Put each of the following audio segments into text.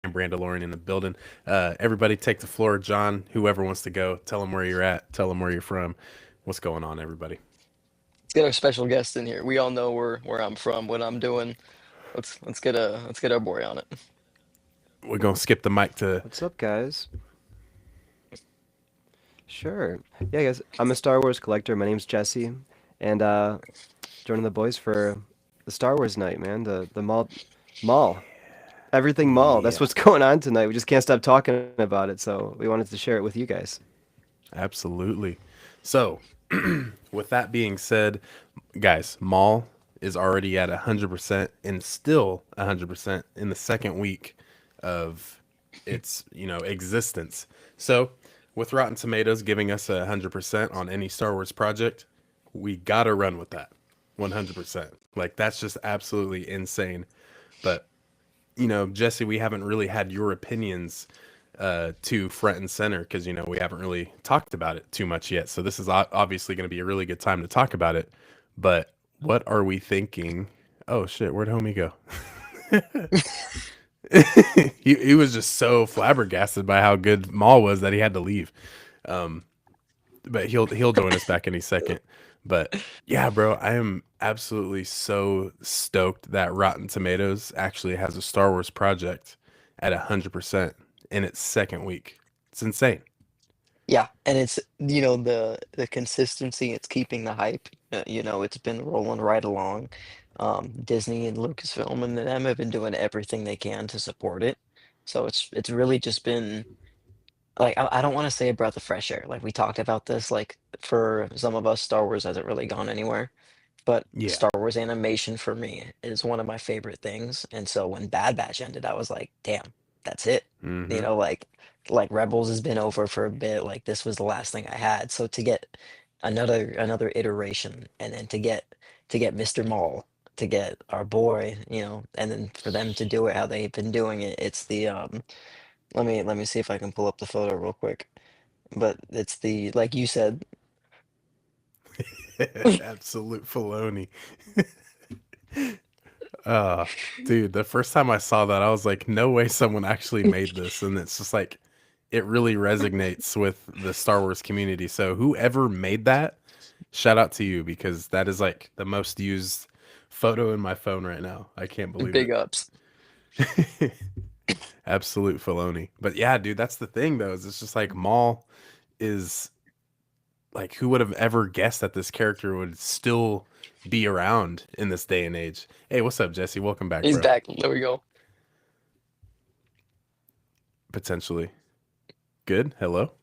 Brandalorian in the building. Everybody take the floor. John, whoever wants to go, tell them where you're at. Tell them where you're from. What's going on, everybody? Let's get our special guest in here. We all know where I'm from, what I'm doing. Let's get our boy on it. We're going to skip the mic to. What's up, guys? Sure. Yeah, guys. I'm a Star Wars collector. My name's Jesse, and joining the boys for the Star Wars night, man. The mall, everything mall. That's Yeah, what's going on tonight. We just can't stop talking about it, so we wanted to share it with you guys. absolutely. So, with that being said, guys, Maul is already at 100% and still 100% in the second week of its, existence. So, with Rotten Tomatoes giving us 100% on any Star Wars project, we got to run with that 100%. Like that's just absolutely insane. But, Jesse, we haven't really had your opinions to front and center because we haven't really talked about it too much yet. So this is obviously going to be a really good time to talk about it. But what are we thinking? Oh shit, where'd homie go? He was just so flabbergasted by how good Maul was that he had to leave. Um, but he'll join us back any second. But yeah, bro, I am absolutely so stoked that Rotten Tomatoes actually has a Star Wars project at 100% in its second week. It's insane. Yeah, and it's the consistency. It's keeping the hype. It's been rolling right along. Disney and Lucasfilm and them have been doing everything they can to support it. So it's really just been like I don't want to say a breath of fresh air. Like we talked about this. Like for some of us, Star Wars hasn't really gone anywhere. But Yeah. Star Wars animation for me is one of my favorite things. And so when Bad Batch ended, I was like, damn, that's it. You Mm-hmm. know, like Rebels has been over for a bit. Like this was the last thing I had. So to get another iteration and then to get Mr. Maul, to get our boy, and then for them to do it how they've been doing it, it's the let me see if I can pull up the photo real quick. But it's the like you said, Absolute Filoni. Uh, dude, the first time I saw that, I was like, no way someone actually made this. And it's just like, it really resonates with the Star Wars community. So, whoever made that, shout out to you because that is like the most used photo in my phone right now. I can't believe big ups. it. Absolute Filoni. But yeah, dude, that's the thing though, is it's just like Maul is like, who would have ever guessed that this character would still be around in this day and age? Hey, what's up, Jesse? Welcome back, He's bro. back. There we go. Potentially. Good. Hello.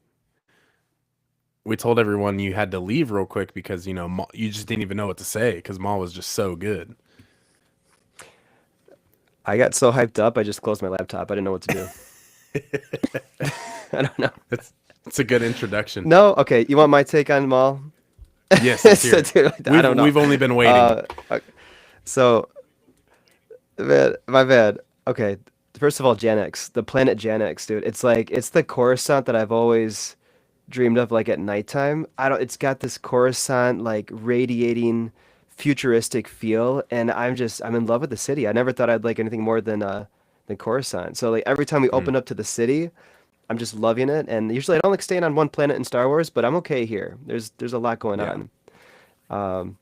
We told everyone you had to leave real quick because you just didn't even know what to say because Maul was just so good. I got so hyped up, I just closed my laptop. I didn't know what to do. I don't know. It's a good introduction. No, okay. You want my take on mall? Yes, let's hear So, it. dude, I We've don't know. we've only been waiting. Uh, so Man, my bad. Okay, first of all, Janix, the planet Janix, dude. It's the Coruscant that I've always dreamed of, like at nighttime. I don't. It's got this Coruscant like radiating, futuristic feel, and I'm in love with the city. I never thought I'd like anything more than Coruscant. So like every time we Hmm. open up to the city, I'm just loving it. And usually I don't like staying on one planet in Star Wars, but I'm okay here. There's a lot going Yeah. on. Um,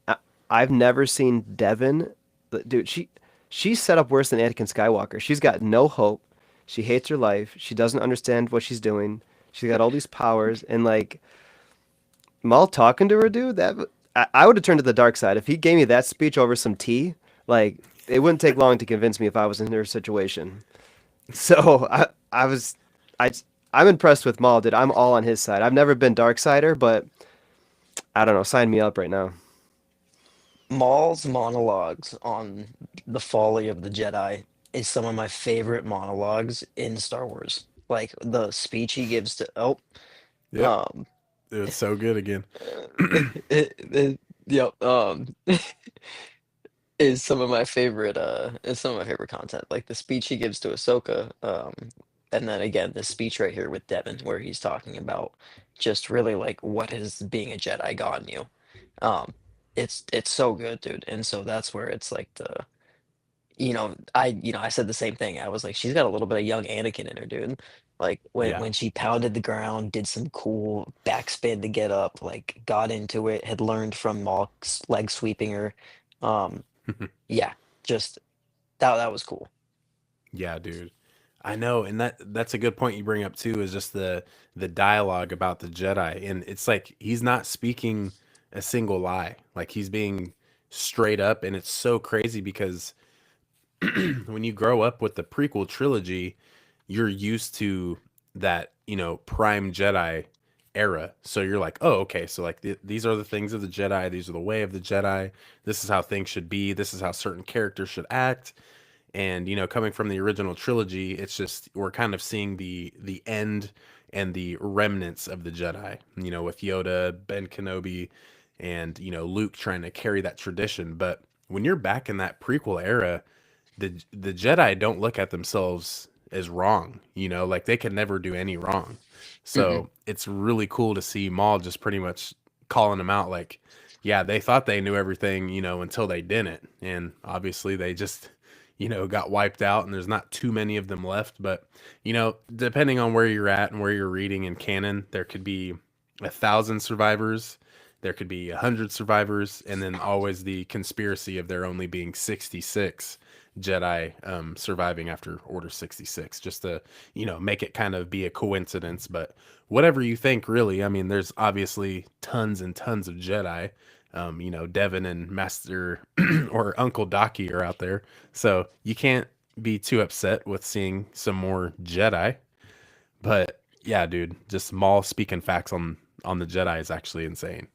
I, I've never seen Devin, dude. She's set up worse than Anakin Skywalker. She's got no hope. She hates her life. She doesn't understand what she's doing. She's got all these powers, and like Maul talking to her, dude. I would have turned to the dark side if he gave me that speech over some tea. Like it wouldn't take long to convince me if I was in her situation. So I was I I'm impressed with Maul, dude. I'm all on his side. I've never been dark sider, but I don't know. Sign me up right now. Maul's monologues on the folly of the Jedi is some of my favorite monologues in Star Wars. Like the speech he gives to Yep. um It was so good again. yep is some of my favorite is some of my favorite content. Like the speech he gives to Ahsoka, and then again the speech right here with Devin where he's talking about just really like what has being a Jedi gotten you. Um it's so good, dude. And so that's where it's like I said the same thing. I was like, she's got a little bit of young Anakin in her, dude. Like Yeah. when she pounded the ground, did some cool backspin to get up, like got into it, had learned from Maul's leg sweeping her. Um, yeah, just that was cool. Yeah, dude. I know, and that's a good point you bring up too, is just the dialogue about the Jedi. And it's like he's not speaking a single lie. Like he's being straight up, and it's so crazy because when you grow up with the prequel trilogy, you're used to that, prime Jedi era. So you're like, oh, okay. So like these are the things of the Jedi. These are the way of the Jedi. This is how things should be. This is how certain characters should act. And coming from the original trilogy, it's just we're kind of seeing the end and the remnants of the Jedi. With Yoda, Ben Kenobi, and Luke trying to carry that tradition. But when you're back in that prequel era, the Jedi don't look at themselves as wrong, like they can never do any wrong. Mm-mm. So it's really cool to see Maul just pretty much calling them out like, yeah, they thought they knew everything, until they didn't. And obviously they just, got wiped out and there's not too many of them left. But, depending on where you're at and where you're reading in canon, there could be 1,000 survivors, there could be 100 survivors, and then always the conspiracy of there only being 66 Jedi surviving after Order 66, just to, make it kind of be a coincidence. But whatever you think, really, I mean, there's obviously tons and tons of Jedi. Devin and Master or Uncle Docky are out there. So you can't be too upset with seeing some more Jedi. But yeah, dude, just Maul speaking facts on the Jedi is actually insane.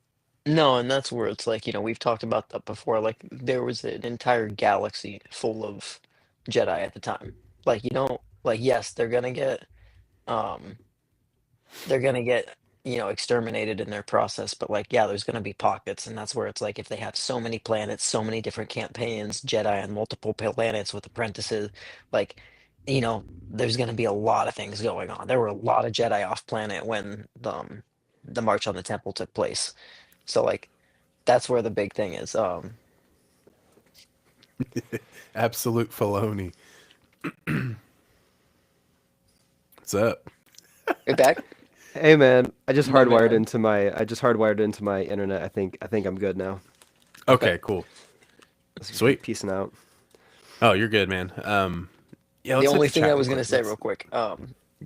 No, and that's where it's like, we've talked about that before. Like there was an entire galaxy full of Jedi at the time. Like like yes, um they're gonna get exterminated in their process, but like yeah, there's gonna be pockets, and that's where it's like if they have so many planets, so many different campaigns, Jedi on multiple planets with apprentices, like there's gonna be a lot of things going on. There were a lot of Jedi off planet when the March on the Temple took place. So like that's where the big thing is. Absolute Filoni. What's up? Right back? Hey man, My man. I just hardwired into my internet. I think I'm good now. Okay. Okay, cool. Let's Sweet. peacing out. Oh, you're good, man. Yeah, The let's hit only the thing I chat real was quick. gonna say Let's real quick,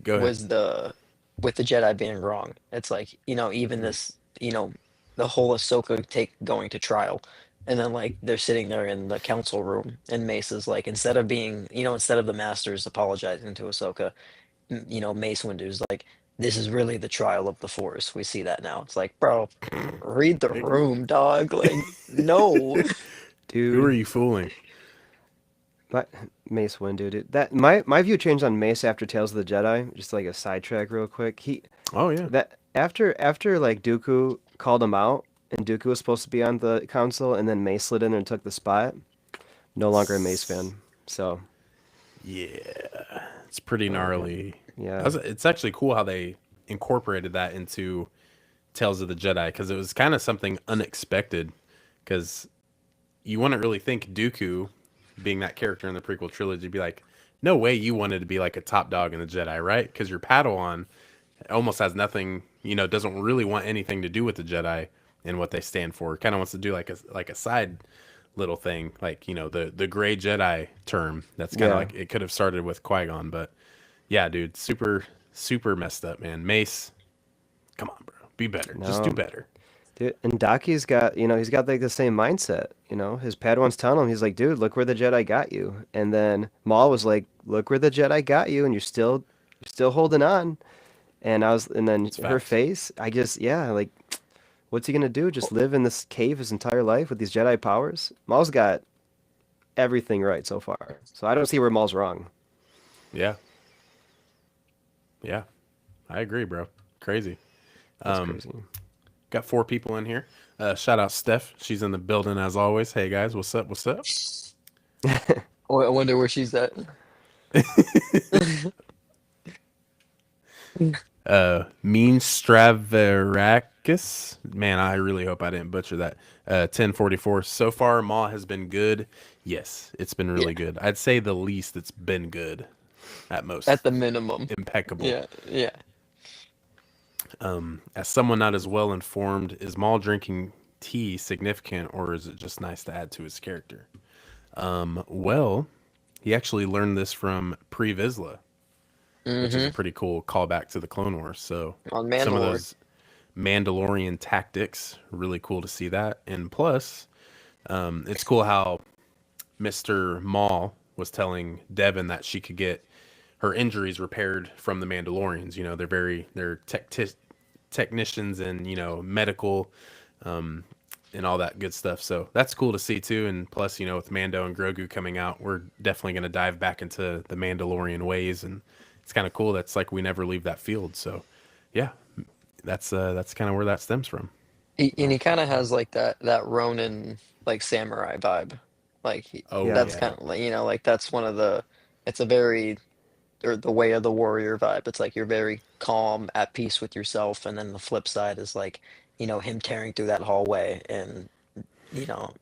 go ahead. was the with the Jedi being wrong. It's like, even Mhm. this, the whole Ahsoka take going to trial. And then like they're sitting there in the council room and Mace is like, instead of the masters apologizing to Ahsoka, Mace Windu's like, this is really the trial of the Force. We see that now. It's like, bro, read the Hey. room, dog. Like, no. Who are Dude, you fooling? my, Mace Windu, dude. That my view changed on Mace after Tales of the Jedi. Just like a sidetrack real quick. Oh yeah. That after like Dooku called him out and Dooku was supposed to be on the council and then Mace slid in and took the spot. No longer a Mace fan. So, Yeah, it's pretty yeah. gnarly. Yeah. It's actually cool how they incorporated that into Tales of the Jedi because it was kind of something unexpected. Because you wouldn't really think Dooku, being that character in the prequel trilogy, be like, no way you wanted to be like a top dog in the Jedi, right? Because your Padawan almost has nothing, doesn't really want anything to do with the Jedi and what they stand for. Kind of wants to do like a side little thing, like the gray Jedi term. That's kind of Yeah. like it could have started with Qui-Gon, but yeah, dude, super super messed up, man. Mace, come on, bro, be better. Just do No. better. Dude, and Daki's got, he's got like the same mindset, His Padawan's telling him, he's like, dude, look where the Jedi got you. And then Maul was like, look where the Jedi got you, and you're still holding on. And then It's her facts. face, yeah, like, what's he gonna do? Just Well, live in this cave his entire life with these Jedi powers? Maul's got everything right so far, so I don't see where Maul's wrong. yeah, yeah, I agree, bro. Crazy. That's Um, crazy. got four people in here. Shout out Steph. She's in the building as always. Hey guys, what's up? What's up? Oh, I wonder where she's at. Mean Stravarakis. Man, I really hope I didn't butcher that. 1044. So far, Maul has been good. Yes, it's been Yeah, really good. I'd say the least it's been good at at most. the minimum. Impeccable. Yeah, yeah. As someone not as well informed, is Maul drinking tea significant or is it just nice to add to his character? Well, he actually learned this from Pre Vizsla, which is a Mm-hmm. pretty cool callback to the Clone Wars. So On some of Mandalore. those Mandalorian tactics, really cool to see that. And plus, it's cool how Mr. Maul was telling Devin that she could get her injuries repaired from the Mandalorians. You know, they're technicians and medical and all that good stuff. So that's cool to see too. And plus, with Mando and Grogu coming out, we're definitely going to dive back into the Mandalorian ways, and it's kind of cool. That's like we never leave that field. So yeah, that's kind of where that stems from. And he kind of has like that Ronin like samurai vibe. Like Oh Yeah. that's yeah, kind of like like that's one of the it's a very or the way of the warrior vibe. It's like you're very calm, at peace with yourself, and then the flip side is like him tearing through that hallway and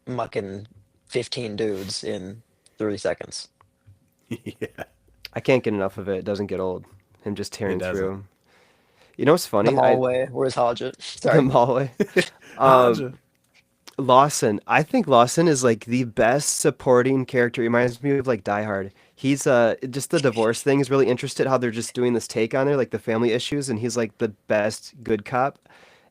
mucking 15 dudes in 30 seconds. yeah, I can't get enough of it. It doesn't get old. Him just it tearing doesn't. through. You know what's The funny? hallway. Where's Hodget? The Sorry. Maul. Um, Haja. Lawson. I think Lawson is like the best supporting character. He reminds me of like Die Hard. He's just the divorce thing is really interested how they're just doing this take on there, like the family issues, and he's like the best good cop.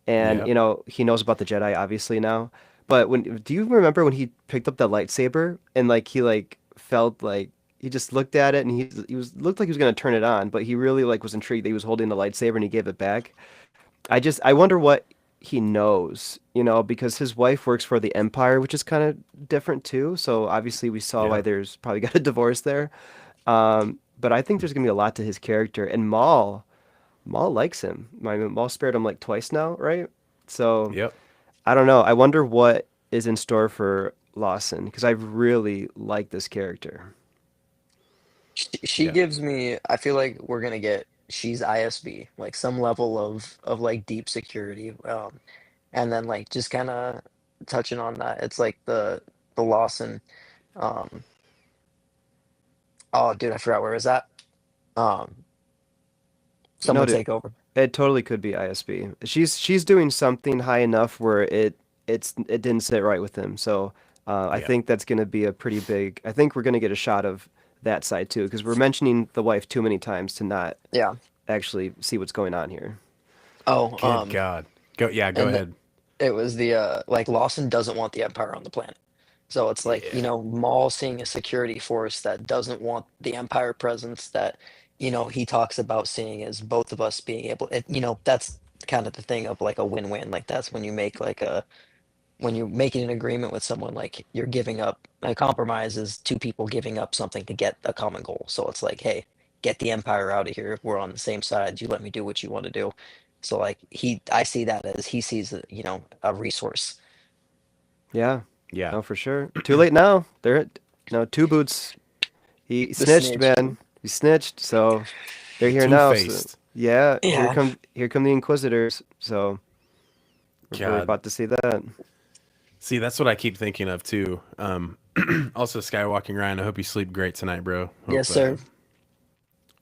And Yep. he knows about the Jedi obviously now. But when do you remember when he picked up that lightsaber and like he like felt like he just looked at it and he was looked like he was gonna turn it on, but he really like was intrigued that he was holding the lightsaber and he gave it back. I wonder what he knows, because his wife works for the Empire, which is kind of different too. So obviously we saw why Yeah. there's probably got a divorce there. But I think there's gonna be a lot to his character, and Maul likes him. I mean, Maul spared him like twice now, right? So Yep. I don't know. I wonder what is in store for Lawson because I really like this character. She Yeah. gives me, I feel like we're gonna get she's ISB, like some level of like deep security. And then like just kind of touching on that, it's like the Lawson. Um, oh, dude, I forgot where was that. Um, No, someone dude, take over. it totally could be ISB. She's doing something high enough where it didn't sit right with him. So I Yeah. think that's going to be a pretty big. I think we're going to get a shot of that side too because we're mentioning the wife too many times to not Yeah. actually see what's going on here. Oh, Good God. Go. Yeah. Go and ahead. it was the like Lawson doesn't want the Empire on the planet. So it's like, Yeah. Maul seeing a security force that doesn't want the Empire presence that, he talks about seeing as both of us being able that's kind of the thing of like a win-win. Like that's when you make like when you're making an agreement with someone, like you're giving up a compromise is two people giving up something to get a common goal. So it's like, hey, get the Empire out of here. We're on the same side. You let me do what you want to do. So like I see that as he sees a resource. Yeah, Yeah. no, for sure. Too late now. They're no two boots. He The snitched, snitch. man. He snitched. So they're here Two now. So faced. yeah, Yeah. here come the Inquisitors. So we're God. about to see that. See, that's what I keep thinking of too. Also, Skywalking Ryan. I hope you sleep great tonight, bro. Yes, sir.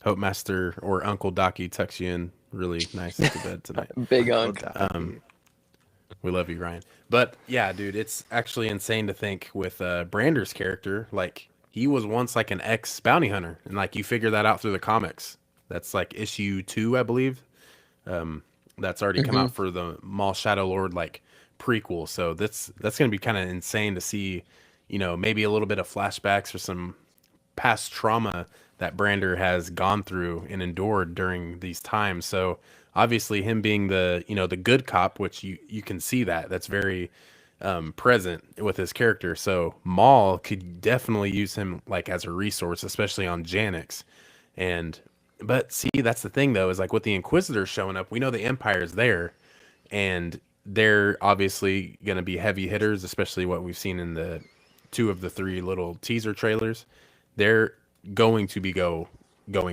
Hope Master or Uncle Docky tucks you in really nice into bed tonight. Big Uncle Unk. Docky. We love you, Ryan. But yeah, dude, it's actually insane to think with Brander's character. Like he was once like an ex bounty hunter, and like you figure that out through the comics. That's like issue 2, I believe. That's already come Hmm. out for the Maul Shadow Lord like prequel. So that's gonna be kind of insane to see. Maybe a little bit of flashbacks or some past trauma that Brander has gone through and endured during these times. So obviously him being the good cop, which you can see that's very present with his character. So Maul could definitely use him like as a resource, especially on Janix. And but see, that's the thing though, is like with the Inquisitors showing up, we know the Empire is there, and they're obviously going to be heavy hitters, especially what we've seen in the 2 of the 3 little teaser trailers. They're going to be going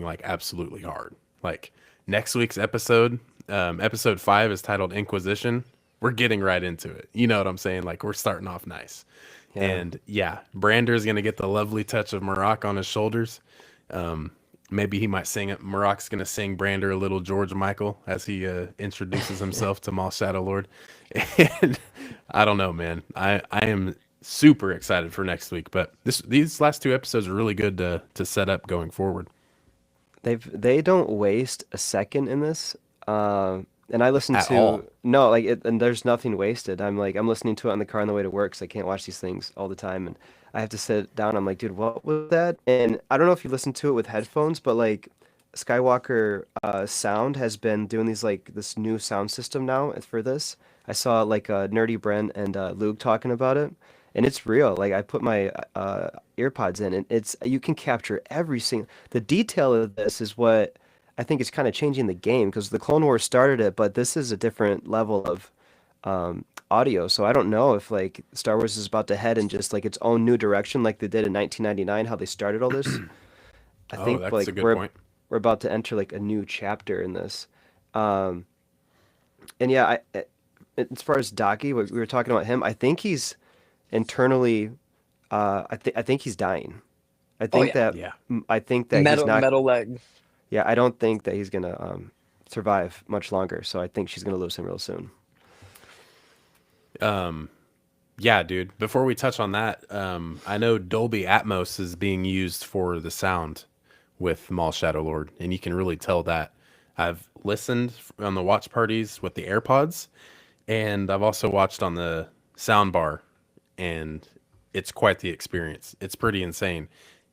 like absolutely hard. Like next week's episode, episode 5 is titled Inquisition. We're getting right into it. You know what I'm saying? Like we're starting off nice. Yeah. And yeah, Brander's gonna get the lovely touch of Maroc on his shoulders. Um, Maybe he might sing it. Maroc's gonna sing Brander a little George Michael as he introduces himself to Maul Shadow Lord. And I don't know, man. I am super excited for next week. But these last 2 episodes are really good to set up going forward. They don't waste a second in this. And I listen At to all. no like it, and there's nothing wasted. I'm listening to it on the car on the way to work, so I can't watch these things all the time, and I have to sit down. I'm like, dude, what was that? And I don't know if you listen to it with headphones, but like Skywalker Sound has been doing these like this new sound system now for this. I saw like Nerdy Brent and Luke talking about it, and it's real. Like I put my earpods in, and it's you can capture every single the detail of this is what I think is kind of changing the game because the Clone Wars started it, but this is a different level of audio. So I don't know if like Star Wars is about to head in just like its own new direction, like they did in 1999, how they started all this. I Oh, think that's like a good point. we're about to enter like a new chapter in this. Um, and yeah, as far as Daki, we were talking about him. I think he's internally. I think he's dying. I Oh think yeah, that Yeah. I think that he's metal not. metal leg. Yeah, I don't think that he's gonna survive much longer. So I think she's gonna lose him real soon. Yeah, dude. Before we touch on that, I know Dolby Atmos is being used for the sound with Maul Shadow Lord, and you can really tell that. I've listened on the watch parties with the AirPods, and I've also watched on the sound bar, and it's quite the experience. It's pretty insane.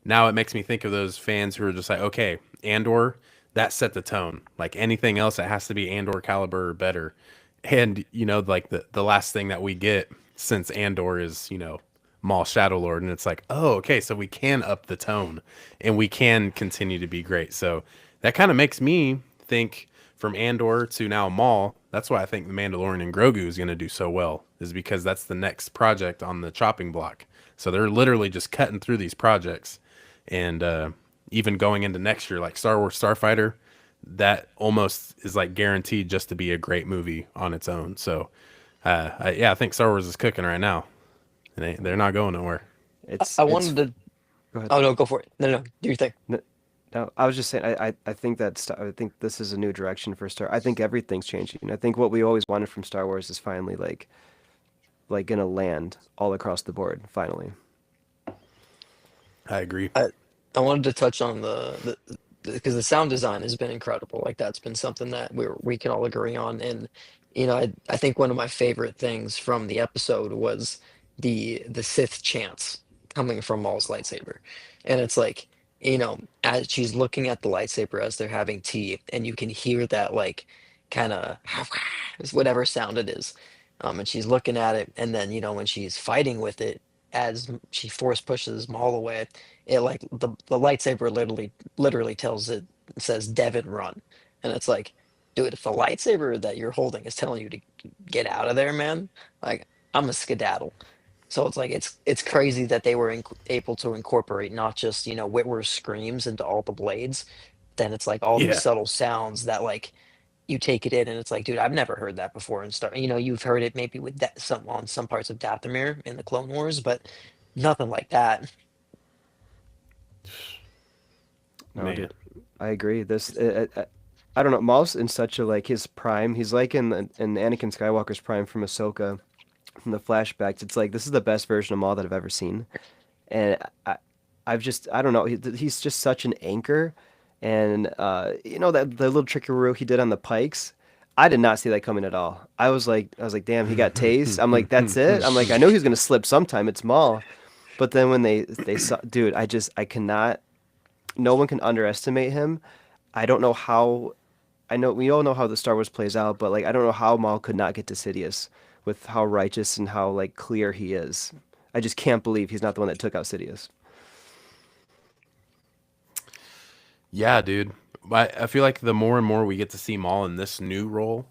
Now it makes me think of those fans who are just like, okay, Andor, that set the tone. Like anything else, it has to be Andor caliber or better. And like the last thing that we get since Andor is Maul Shadow Lord, and it's like, oh, okay, so we can up the tone, and we can continue to be great. So that kind of makes me think from Andor to now Maul. That's why I think the Mandalorian and Grogu is going to do so well, is because that's the next project on the chopping block. So they're literally just cutting through these projects, and even going into next year, like Star Wars Starfighter, that almost is like guaranteed just to be a great movie on its own. So, yeah, I think Star Wars is cooking right now, and they're not going nowhere. It's I it's wanted to. go ahead. Oh no, go for it. No, no, do your thing. N- No, I was just saying I think I think this is a new direction for Star. I think everything's changing. I think what we always wanted from Star Wars is finally like gonna land all across the board finally. I agree. I I wanted to touch on the because the sound design has been incredible. Like that's been something that we can all agree on. And I think one of my favorite things from the episode was the Sith chants coming from Maul's lightsaber, and it's like as she's looking at the lightsaber as they're having tea, and you can hear that like kind of whatever sound it is, and she's looking at it, and then when she's fighting with it as she force pushes Maul away, it like the lightsaber literally tells it says Devin run, and it's like, dude, if the lightsaber that you're holding is telling you to get out of there, man, like I'm a skedaddle. So it's like it's crazy that they were able to incorporate not just Whitworth's screams into all the blades, then it's like all these Yeah, subtle sounds that like you take it in and it's like, dude, I've never heard that before. And start, you've heard it maybe with that some on some parts of Dathomir in the Clone Wars, but nothing like that. No, man. dude, I agree. I don't know. Maul's in such a like his prime. He's like in Anakin Skywalker's prime from Ahsoka, from the flashbacks. It's like this is the best version of Maul that I've ever seen, and I don't know. He's just such an anchor, and that the little trickaroo he did on the pikes. I did not see that coming at all. I was like, damn, he got tased. I'm like, that's it. I'm like, I know he's gonna slip sometime. It's Maul, but then when they saw, dude, I cannot. No one can underestimate him. I don't know how. I know we all know how the Star Wars plays out, but like I don't know how Maul could not get to Sidious with how righteous and how like clear he is. I just can't believe he's not the one that took out Sidious. Yeah, dude. I feel like the more and more we get to see Maul in this new role,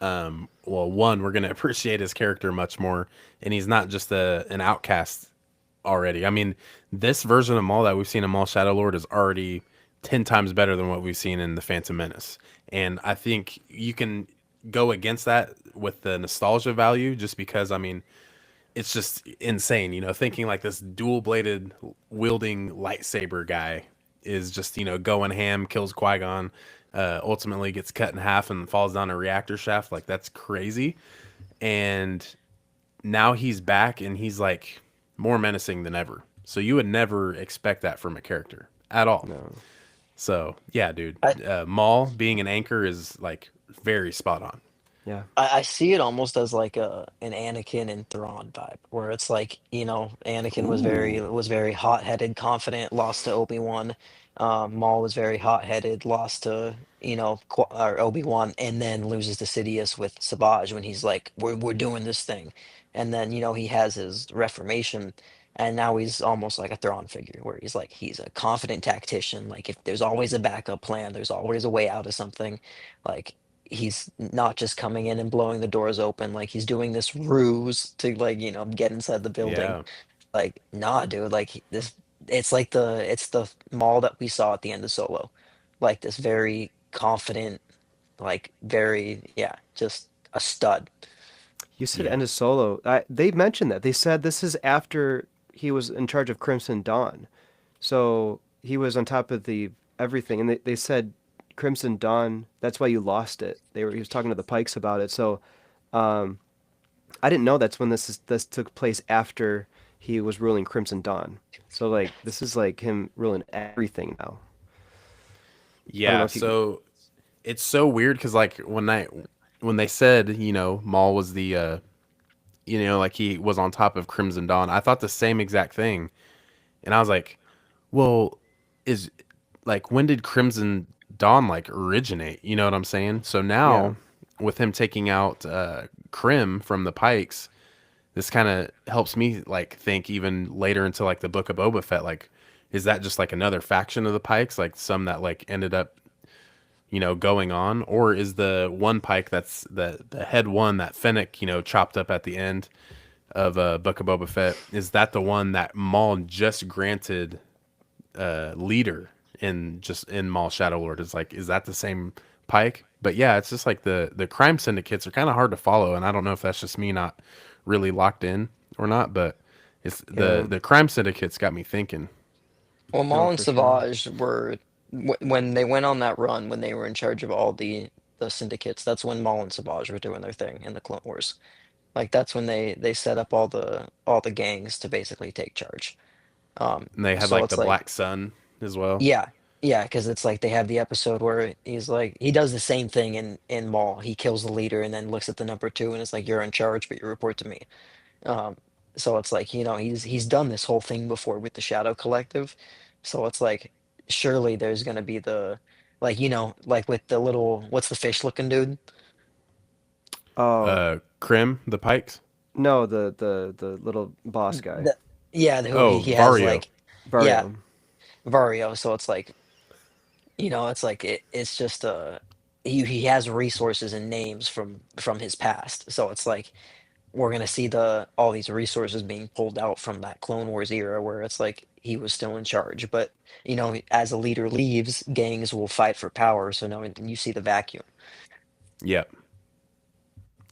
well, one, we're gonna appreciate his character much more, and he's not just an outcast already. I mean, this version of Maul that we've seen in Maul Shadow Lord is already 10 times better than what we've seen in the Phantom Menace. And I think you can go against that with the nostalgia value just because, I mean, it's just insane, thinking like this dual bladed wielding lightsaber guy is just, going ham, kills Qui Gon, ultimately gets cut in half and falls down a reactor shaft. Like, that's crazy. And now he's back and he's like more menacing than ever. So you would never expect that from a character at all. No. So yeah, dude, I, Maul being an anchor is like very spot on. Yeah. I see it almost as like an Anakin and Thrawn vibe, where it's like, Anakin Ooh, was very hot-headed, confident, lost to Obi-Wan. Maul was very hot-headed, lost to, or Obi-Wan, and then loses to Sidious with Savage when he's like, we're doing this thing. And then, he has his reformation, and now he's almost like a Thrawn figure, where he's like, he's a confident tactician. Like, if there's always a backup plan, there's always a way out of something. Like, he's not just coming in and blowing the doors open, like he's doing this ruse to, like, get inside the building. yeah, Like, nah, dude, like this, it's the Maul that we saw at the end of Solo. Like this very confident, like very, yeah, just a stud. You said yeah, end of Solo. They mentioned that. They said this is after he was in charge of Crimson Dawn. So he was on top of the everything, and they said Crimson Dawn. That's why you lost it. He was talking to the Pikes about it. So um, I didn't know that's when this took place after he was ruling Crimson Dawn. So like this is like him ruling everything now. I don't know yeah. if you. So it's so weird because like when they said Maul was the like he was on top of Crimson Dawn, I thought the same exact thing, and I was like, well, is like when did Crimson Dawn like originate? You know what I'm saying? So Yeah. now with him taking out Krim from the Pikes, this kind of helps me like think even later into like the Book of Boba Fett. Like, is that just like another faction of the Pikes, like some that like ended up going on, or is the one Pike that's the head one that Fennec chopped up at the end of Book of Boba Fett? Is that the one that Maul just granted leader in Maul Shadow Lord? Is like, is that the same Pike? But yeah, it's just like the crime syndicates are kind of hard to follow, and I don't know if that's just me not really locked in or not, but it's Yeah. the crime syndicates got me thinking. Well, No, Maul and for sure. Savage were when they went on that run, when they were in charge of all the syndicates. That's when Maul and Savage were doing their thing in the Clone Wars. Like that's when they set up all the gangs to basically take charge. And they had So like it's the like, Black Sun as well. yeah, yeah, because it's like they have the episode where he's like he does the same thing in Maul. He kills the leader and then looks at the number two and it's like, you're in charge, but you report to me. Um, so it's like, he's done this whole thing before with the Shadow Collective. So it's like surely there's gonna be the, like, like with the little, what's the fish looking dude? Oh Krim, the Pikes. no, the little boss guy, The, yeah, who he, Oh, he has Vario. like, yeah, Vario. Vario. So it's like, it's like it's just he has resources and names from his past. So it's like we're gonna see all these resources being pulled out from that Clone Wars era where it's like he was still in charge. But as a leader leaves, gangs will fight for power. So now you see the vacuum. Yep.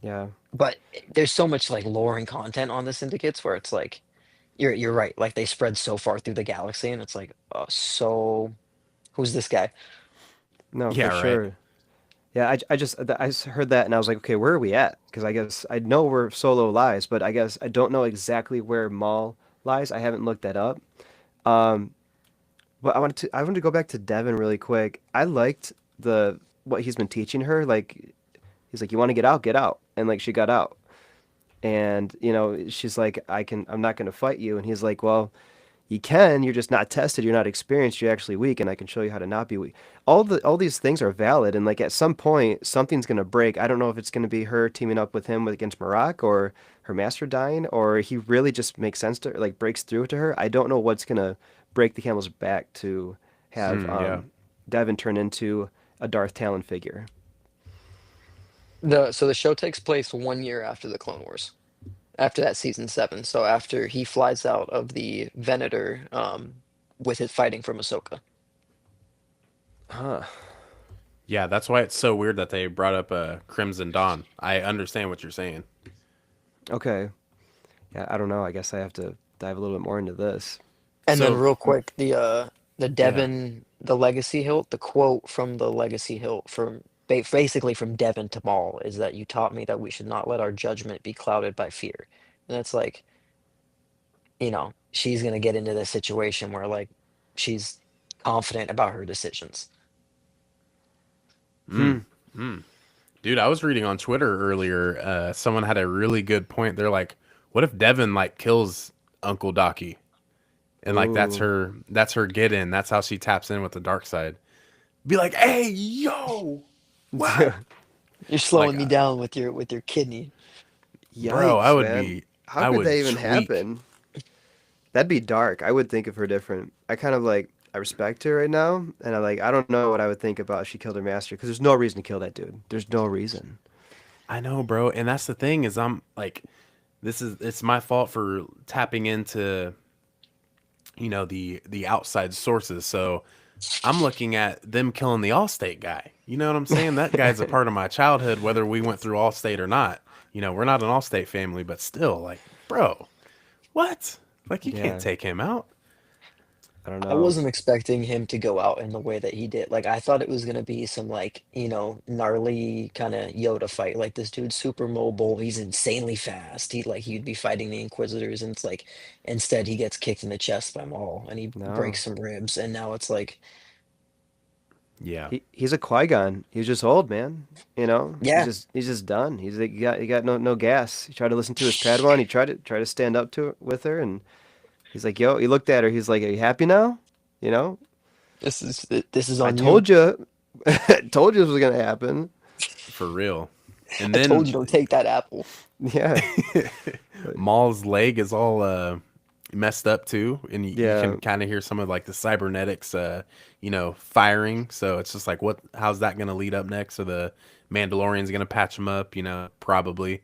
Yeah. But there's so much like lore and content on the syndicates where it's like you're right. Like they spread so far through the galaxy, and it's like, so who's this guy? No, for Yeah. Right. sure. Yeah, heard that and I was like, okay, where are we at? Because I guess I know where Solo lies, but I guess I don't know exactly where Maul lies. I haven't looked that up. Um, but I wanted to go back to Devin really quick. I liked the what he's been teaching her. Like he's like, you want to get out, and like she got out. And she's like, I'm not going to fight you, and he's like, well, you can, you're just not tested, you're not experienced, you're actually weak, and I can show you how to not be weak. All these things are valid, and like at some point something's going to break. I don't know if it's going to be her teaming up with him against Marak, or her master dying, or he really just makes sense to, like, breaks through to her. I don't know what's going to break the camel's back to have Yeah. Devin turn into a Darth Talon figure. The show takes place 1 year after the Clone Wars, after that season 7. So after he flies out of the Venator, with his fighting from Ahsoka. Huh. Yeah, that's why it's so weird that they brought up Crimson Dawn. I understand what you're saying. Okay. Yeah, I don't know. I guess I have to dive a little bit more into this. And then So, real quick, the yeah. Devon, the Legacy Hilt, the quote from the Legacy Hilt from basically from Devon to Maul is that you taught me that we should not let our judgment be clouded by fear. And it's like, she's gonna get into this situation where like she's confident about her decisions. Hmm. Dude, I was reading on Twitter earlier. Someone had a really good point. They're like, "What if Devin like kills Uncle Docky, and like Ooh. that's her get in. That's how she taps in with the dark side. Be like, hey, yo, what? You're Like, slowing me down with your kidney. bro, Yikes, man. How I could that would even tweak. happen? That'd be dark. I would think of her different. I kind of like I respect her right now, and I don't know what I would think about if she killed her master because there's no reason to kill that dude. There's no reason. I know, bro, and that's the thing is, I'm like, it's my fault for tapping into the outside sources. So I'm looking at them killing the Allstate guy. You know what I'm saying? That guy's a part of my childhood, whether we went through Allstate or not. We're not an Allstate family, but still, like, bro, what? Like, you can't Yeah, take him out. I don't I know. wasn't expecting him to go out in the way that he did. Like I thought it was gonna be some like, gnarly kind of Yoda fight. Like this dude's super mobile, he's insanely fast. He'd be fighting the Inquisitors, and it's like instead he gets kicked in the chest by Maul and he No, breaks some ribs, and now it's like, Yeah. he's a Qui-Gon. He's just old, man. He's yeah, just done. He's like, he got no gas. He tried to listen to his Padawan. He tried to stand up to with her, and he's like, yo. He looked at her. He's like, are you happy now? You know, this is I on you. told you, I told you this was gonna happen. For real. And I told you then don't take that apple. Yeah, but Maul's leg is all messed up too, and you yeah. can kind of hear some of like the cybernetics, firing. So it's just like, what? How's that going to lead up next? So the Mandalorian's going to patch him up, probably.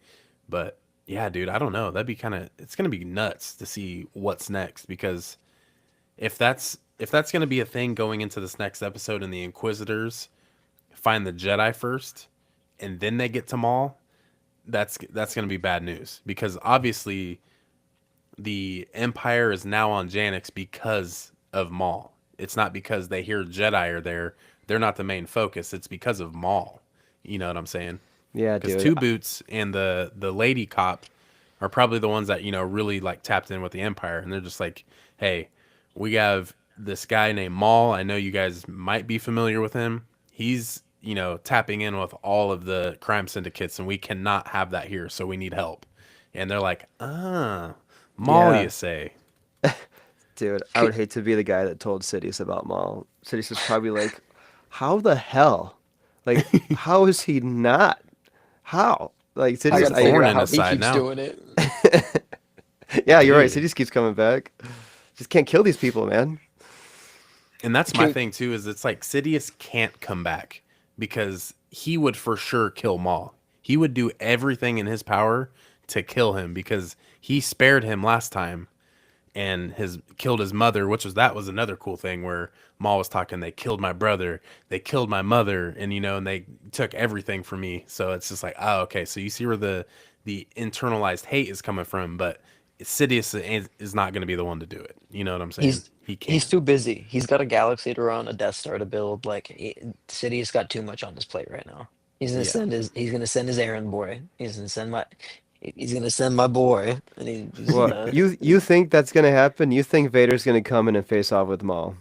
But yeah, dude, I don't know. It's going to be nuts to see what's next because if that's going to be a thing going into this next episode, and the Inquisitors find the Jedi first, and then they get to Maul, that's going to be bad news because obviously the Empire is now on Janix because of Maul. It's not because they hear Jedi are there. They're not the main focus. It's because of Maul. You know what I'm saying? Yeah, Because dude. Two Boots and the lady cop are probably the ones that really like tapped in with the Empire, and they're just like, hey, we have this guy named Maul. I know you guys might be familiar with him. He's tapping in with all of the crime syndicates, and we cannot have that here, so we need help. And they're like, Maul, Yeah, you say? dude. I would hate to be the guy that told Sidious about Maul. Sidious is probably like, how the hell? Like, how is he not? How? Like, I He's Sidious, gotta a figure thorn out in how his he side keeps now, doing it. yeah, you're right. dude. Sidious keeps coming back. Just can't kill these people, man. And that's my Can, thing too. Is it's like Sidious can't come back because he would for sure kill Maul. He would do everything in his power to kill him because he spared him last time and has killed his mother, which was another cool thing where Maul was talking, they killed my brother, they killed my mother, and they took everything from me. So it's just like, oh, okay. So you see where the internalized hate is coming from, but Sidious is not going to be the one to do it. You know what I'm saying? he's He he's can't. too busy. He's got a galaxy to run, a Death Star to build. Like City's got too much on his plate right now. Yeah. He's gonna send his errand boy. He's gonna send my boy, and he's What gonna. you think that's gonna happen? You think Vader's gonna come in and face off with Maul?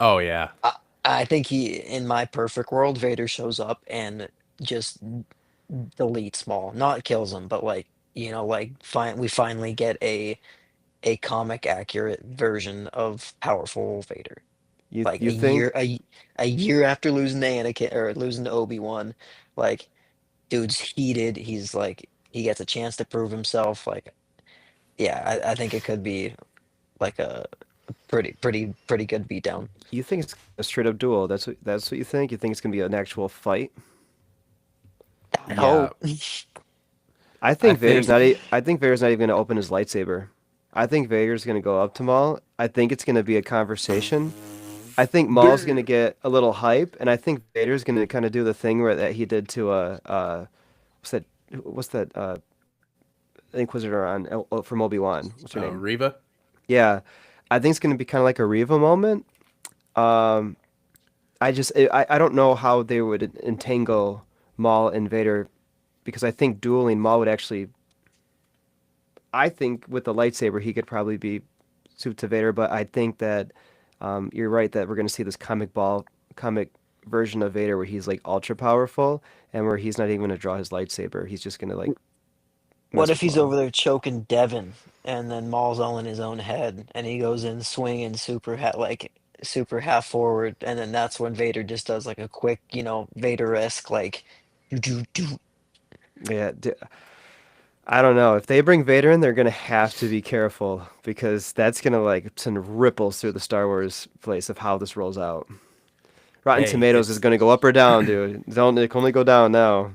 Oh yeah. I, I think in my perfect world, Vader shows up and just deletes Maul, not kills him, but like we finally get a comic accurate version of powerful Vader. You Like you think a year after losing to Anakin or losing to Obi-Wan, like dude's heated. He's like he gets a chance to prove himself. Like yeah, I think it could be like a pretty good beatdown. you think it's a straight up duel? That's what you think? You think it's gonna be an actual fight? I Yeah. hope. I I think Vader's think not. I think Vader's not even gonna open his lightsaber. I think Vader's gonna go up to Maul. I think it's gonna be a conversation, I think Maul's gonna get a little hype, and I think Vader's gonna kind of do the thing where that he did to what's that what's that Inquisitor on from Obi-Wan? What's her Oh, name? Reva. Yeah, I think it's gonna be kind of like a Reva moment. Um, I don't know how they would entangle Maul and Vader because I think dueling Maul would actually. I think with the lightsaber he could probably be suited to Vader, but I think that you're right that we're gonna see this comic version of Vader where he's like ultra powerful and where he's not even gonna draw his lightsaber. He's just gonna like What mess if with he's Maul. over there choking Devin, and then Maul's all in his own head, and he goes in swinging super half forward, and then that's when Vader just does like a quick, Vader-esque like, do do do. Yeah, I don't know. If they bring Vader in, they're gonna have to be careful because that's gonna like send ripples through the Star Wars place of how this rolls out. Rotten Hey, Tomatoes is it's gonna go up or down, dude. Don't it can only go down now,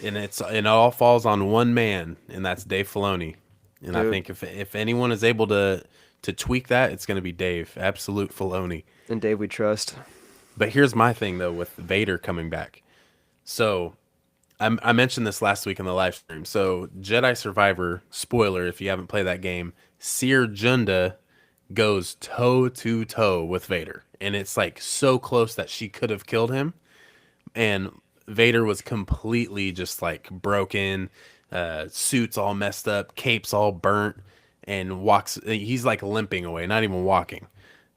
and it all falls on one man, and that's Dave Filoni. And I dude. think if anyone is able to tweak that, it's going to be Dave, absolute Filoni. And Dave, we trust. But here's my thing though with Vader coming back. So I mentioned this last week in the live stream. So Jedi Survivor, spoiler if you haven't played that game, Seer Junda goes toe to toe with Vader, and it's like so close that she could have killed him, and Vader was completely just like broken, suits all messed up, capes all burnt, and walks. He's like limping away, not even walking.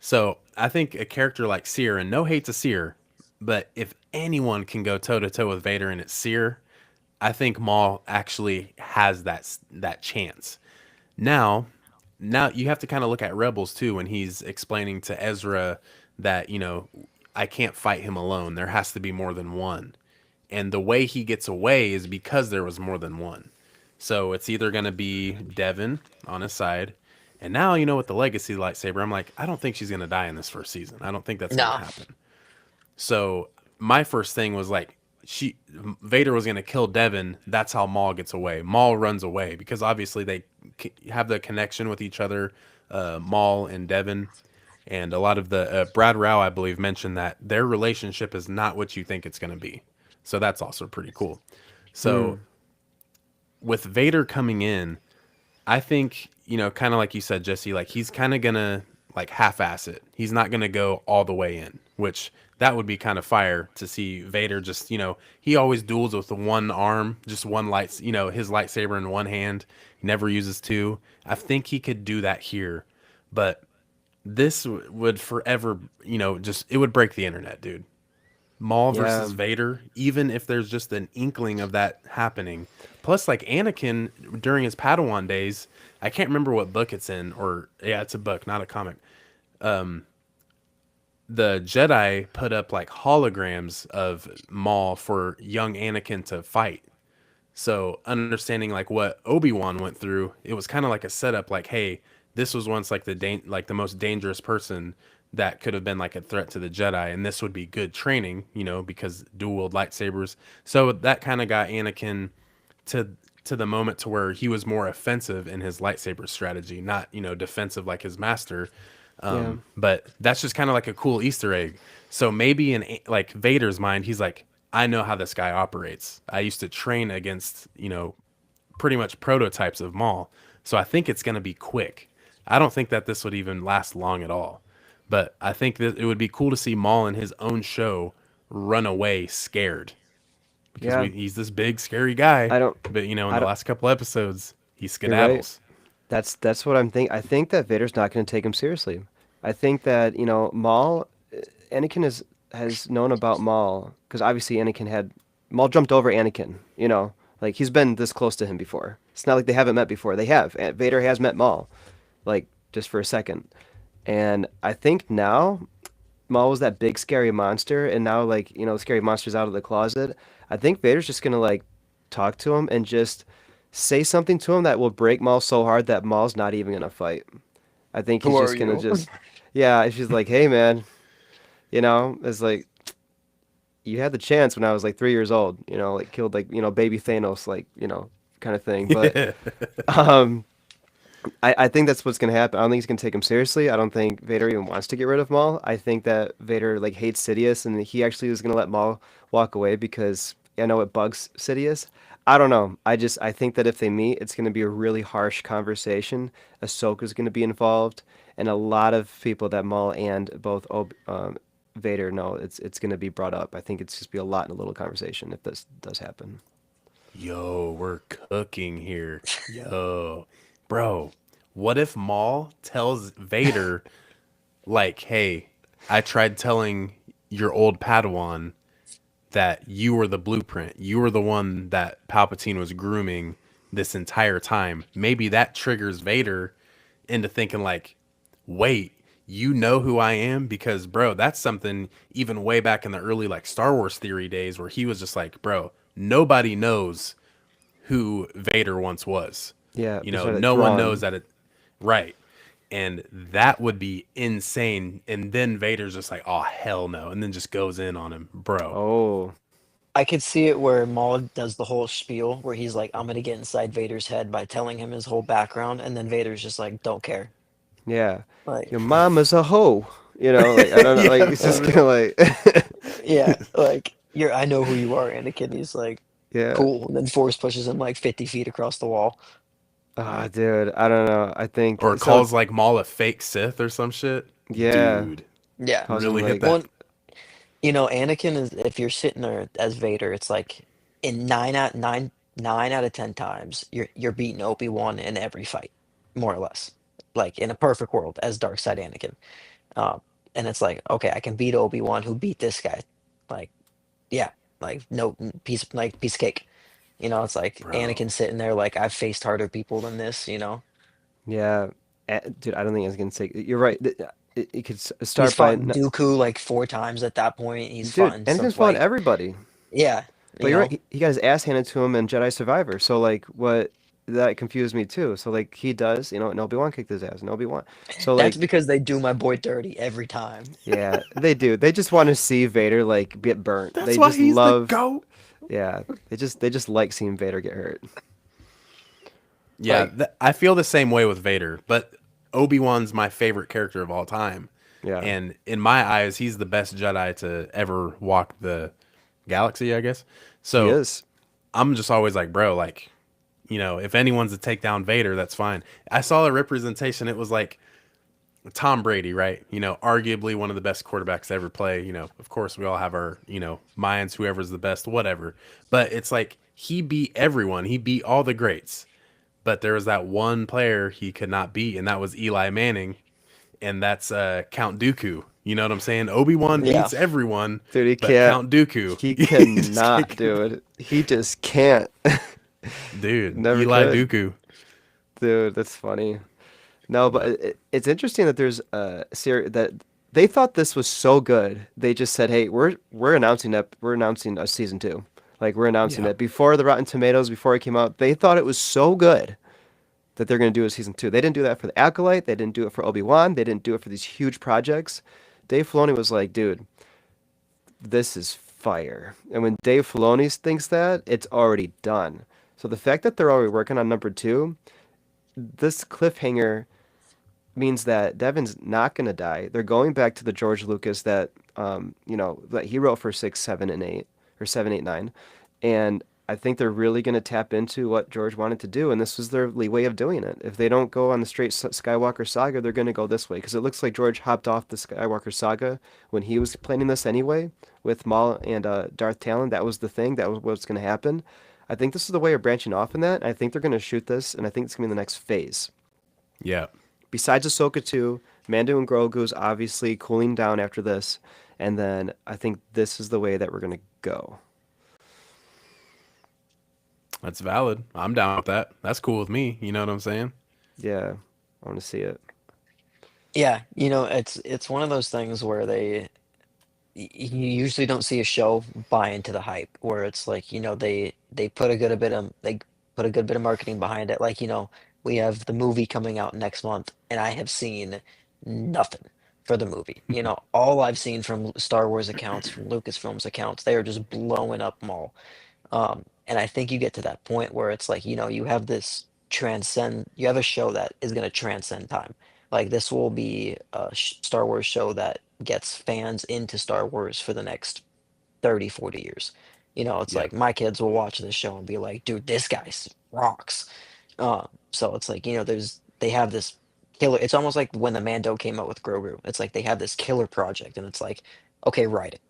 So I think a character like Seer, and no hate to Seer, but if anyone can go toe to toe with Vader and it's Seer, I think Maul actually has that chance. Now, now you have to kind of look at Rebels too when he's explaining to Ezra that, I can't fight him alone. There has to be more than one. And the way he gets away is because there was more than one. So it's either going to be Devin on his side. And now, with the legacy lightsaber, I'm like, I don't think she's going to die in this first season. I don't think that's going to Nah, happen. So my first thing was like, she Vader was going to kill Devin. That's how Maul gets away. Maul runs away because obviously they have the connection with each other, Maul and Devin. And a lot of the Brad Rao, I believe, mentioned that their relationship is not what you think it's going to be. So that's also pretty cool. So Hmm. with Vader coming in, I think, kind of like you said, Jesse, like he's kind of gonna like half-ass it. He's not gonna go all the way in, which that would be kind of fire to see Vader just, he always duels with the one arm, just one light, his lightsaber in one hand. He never uses two. I think he could do that here, but this would forever, just it would break the internet, dude. Maul Yeah. versus Vader, even if there's just an inkling of that happening. Plus, like Anakin during his Padawan days, I can't remember what book it's in, or yeah, it's a book, not a comic. The Jedi put up like holograms of Maul for young Anakin to fight. So understanding like what Obi-Wan went through, it was kind of like a setup. Like, hey, this was once like like the most dangerous person that could have been like a threat to the Jedi, and this would be good training, because dual wield lightsabers. So that kind of got Anakin to to the moment to where he was more offensive in his lightsaber strategy, not defensive like his master. Yeah. But that's just kind of like a cool Easter egg. So maybe in like Vader's mind, he's like, I know how this guy operates. I used to train against pretty much prototypes of Maul. So I think it's going to be quick. I don't think that this would even last long at all. But I think that it would be cool to see Maul in his own show run away scared because Yeah. he's this big scary guy. I don't. But in I the don't. last couple episodes, he You're right. skedaddles. That's what I'm thinking. I think that Vader's not going to take him seriously. I think that Maul, Anakin has known about Maul because obviously Anakin had Maul jumped over Anakin. Like he's been this close to him before. It's not like they haven't met before. They have. Vader has met Maul, like just for a second. And I think now Maul was that big scary monster, and now like scary monster's out of the closet. I think Vader's just gonna like talk to him and just say something to him that will break Maul so hard that Maul's not even gonna fight. I think who he's are just gonna you? just, yeah. It's just like, hey man, it's like you had the chance when I was like 3 years old. Like killed like baby Thanos, like kind of thing. But um, I think that's what's gonna happen. I don't think he's gonna take him seriously. I don't think Vader even wants to get rid of Maul. I think that Vader like hates Sidious, and he actually is gonna let Maul walk away because I know it bugs Sidious. I don't know. I think that if they meet, it's gonna be a really harsh conversation. Ahsoka's gonna be involved, and a lot of people that Maul and Vader know it's gonna be brought up. I think it's just be a lot in a little conversation if this does happen. Yo, we're cooking here. Yo, bro, what if Maul tells Vader, like, hey, I tried telling your old Padawan that you were the blueprint. You were the one that Palpatine was grooming this entire time. Maybe that triggers Vader into thinking like, wait, you know who I am? Because bro, that's something even way back in the early like Star Wars theory days where he was just like, bro, nobody knows who Vader once was. Yeah, You know, besides no one knows Thrawn. that it right. And that would be insane. And then Vader's just like, oh hell no, and then just goes in on him, bro. Oh, I could see it where Maul does the whole spiel where he's like, I'm gonna get inside Vader's head by telling him his whole background, and then Vader's just like, don't care. yeah. Like, Your mama's a hoe. Like I don't know, like Yeah, it's for just real. kind of like, yeah, like I know who you are, Anakin. He's like, yeah. cool. And then Force pushes him like 50 feet across the wall. Ah, dude, I don't know. I think Or so. calls like Maul a fake Sith or some shit. Yeah, Dude, Yeah. calls him really hit like, Well, that. Anakin is if you're sitting there as Vader, it's like in 9 out of 10 times, you're beating Obi-Wan in every fight, more or less. Like in a perfect world as dark side Anakin. Um, and it's like, okay, I can beat Obi-Wan who beat this guy. Like, yeah, like no piece of cake. It's like Bro. Anakin sitting there like I've faced harder people than this. yeah, dude. I don't think I was gonna say. You're right. It could He's start by, fought Dooku like 4 times at that point. He's fought dude. in Anakin's stuff fought like everybody. yeah, But you you're right. know. He got his ass handed to him in Jedi Survivor. So like, what that confused me too. So like, he does, and Obi-Wan kicked his ass, and Obi-Wan. So That's like, because they do my boy dirty every time. yeah, they do. They just want to see Vader like get burnt. That's They why just he's the love. GOAT. Yeah, they just like seeing Vader get hurt. Yeah, Like, I feel the same way with Vader, but Obi-Wan's my favorite character of all time. yeah, And in my eyes, he's the best Jedi to ever walk the galaxy, I guess. he So is. I'm just always like, bro, like, if anyone's to take down Vader, that's fine. I saw a representation. It was like Tom Brady, right? Arguably one of the best quarterbacks to ever play. Of course, we all have our, minds, whoever's the best, whatever. But it's like he beat everyone, he beat all the greats. But there was that one player he could not beat, and that was Eli Manning, and that's Count Dooku. You know what I'm saying? Obi-Wan Yeah. beats everyone, Dude, he but can't. Count Dooku, He he just can't. cannot, dude. He just can't. Dude, Never Eli could. Dooku. Dude, that's funny. No, but But it's interesting that there's a series that they thought this was so good. They just said, "Hey, we're announcing a season 2. Like we're announcing yeah, it before the Rotten Tomatoes before it came out. They thought it was so good that they're going to do a season 2. They didn't do that for the Acolyte. They didn't do it for Obi-Wan. They didn't do it for these huge projects. Dave Filoni was like, "Dude, this is fire." And when Dave Filoni thinks that, it's already done. So the fact that they're already working on number 2, this cliffhanger means that Devin's not going to die. They're going back to the George Lucas that he wrote for 6, 7, and 8, or 7, 8, 9. And I think they're really going to tap into what George wanted to do, and this was their way of doing it. If they don't go on the straight Skywalker saga, they're going to go this way, because it looks like George hopped off the Skywalker saga when he was planning this anyway, with Maul and Darth Talon. That was the thing. That was what's going to happen. I think this is the way of branching off in that. I think they're going to shoot this, and I think it's going to be the next phase. yeah. Besides Ahsoka 2, Mando and Grogu's obviously cooling down after this, and then I think this is the way that we're gonna go. That's valid. I'm down with that. That's cool with me. You know what I'm saying? Yeah, I want to see it. Yeah, it's one of those things where you usually don't see a show buy into the hype where it's like, they put a good bit of marketing behind it. Like, we have the movie coming out next month and I have seen nothing for the movie. All I've seen from Star Wars accounts, from Lucasfilms accounts, they are just blowing up Maul. And I think you get to that point where it's like, you have this transcend. You have a show that is going to transcend time. Like this will be a Star Wars show that gets fans into Star Wars for the next 30, 40 years. You know, it's Yeah. like my kids will watch this show and be like, dude, this guy rocks. So it's like, you know, they have this killer. It's almost like when the Mando came out with Grogu. It's like they have this killer project, and it's like, okay, write it.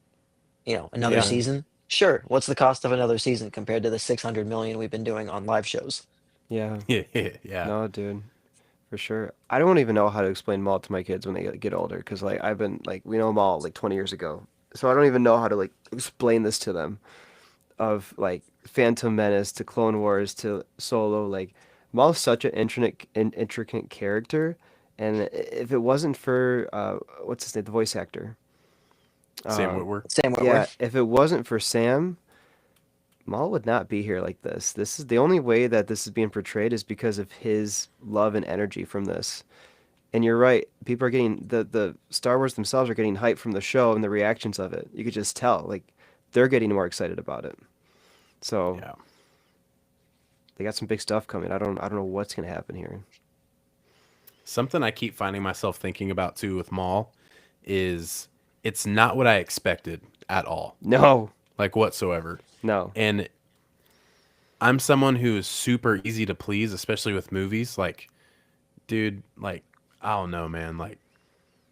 You know, another Yeah. season. Sure. What's the cost of another season compared to the 600 million we've been doing on live shows? Yeah. Yeah. No, dude. For sure. I don't even know how to explain Maul to my kids when they get older, because like I've been like we know Maul like 20 years ago, so I don't even know how to like explain this to them. Of like Phantom Menace to Clone Wars to Solo, like Maul's such an intricate character, and if it wasn't for what's his name, the voice actor, Sam um, Witwer. Sam yeah, Witwer. if it wasn't for Sam, Maul would not be here like this. This is the only way that this is being portrayed is because of his love and energy from this. And you're right. People are getting the Star Wars themselves are getting hyped from the show and the reactions of it. You could just tell, like, they're getting more excited about it. So Yeah. they got some big stuff coming. I don't know what's gonna happen here. Something I keep finding myself thinking about too with Maul is it's not what I expected at all, No, like whatsoever. no. And I'm someone who is super easy to please, especially with movies. Like, dude, like, I don't know, man. Like,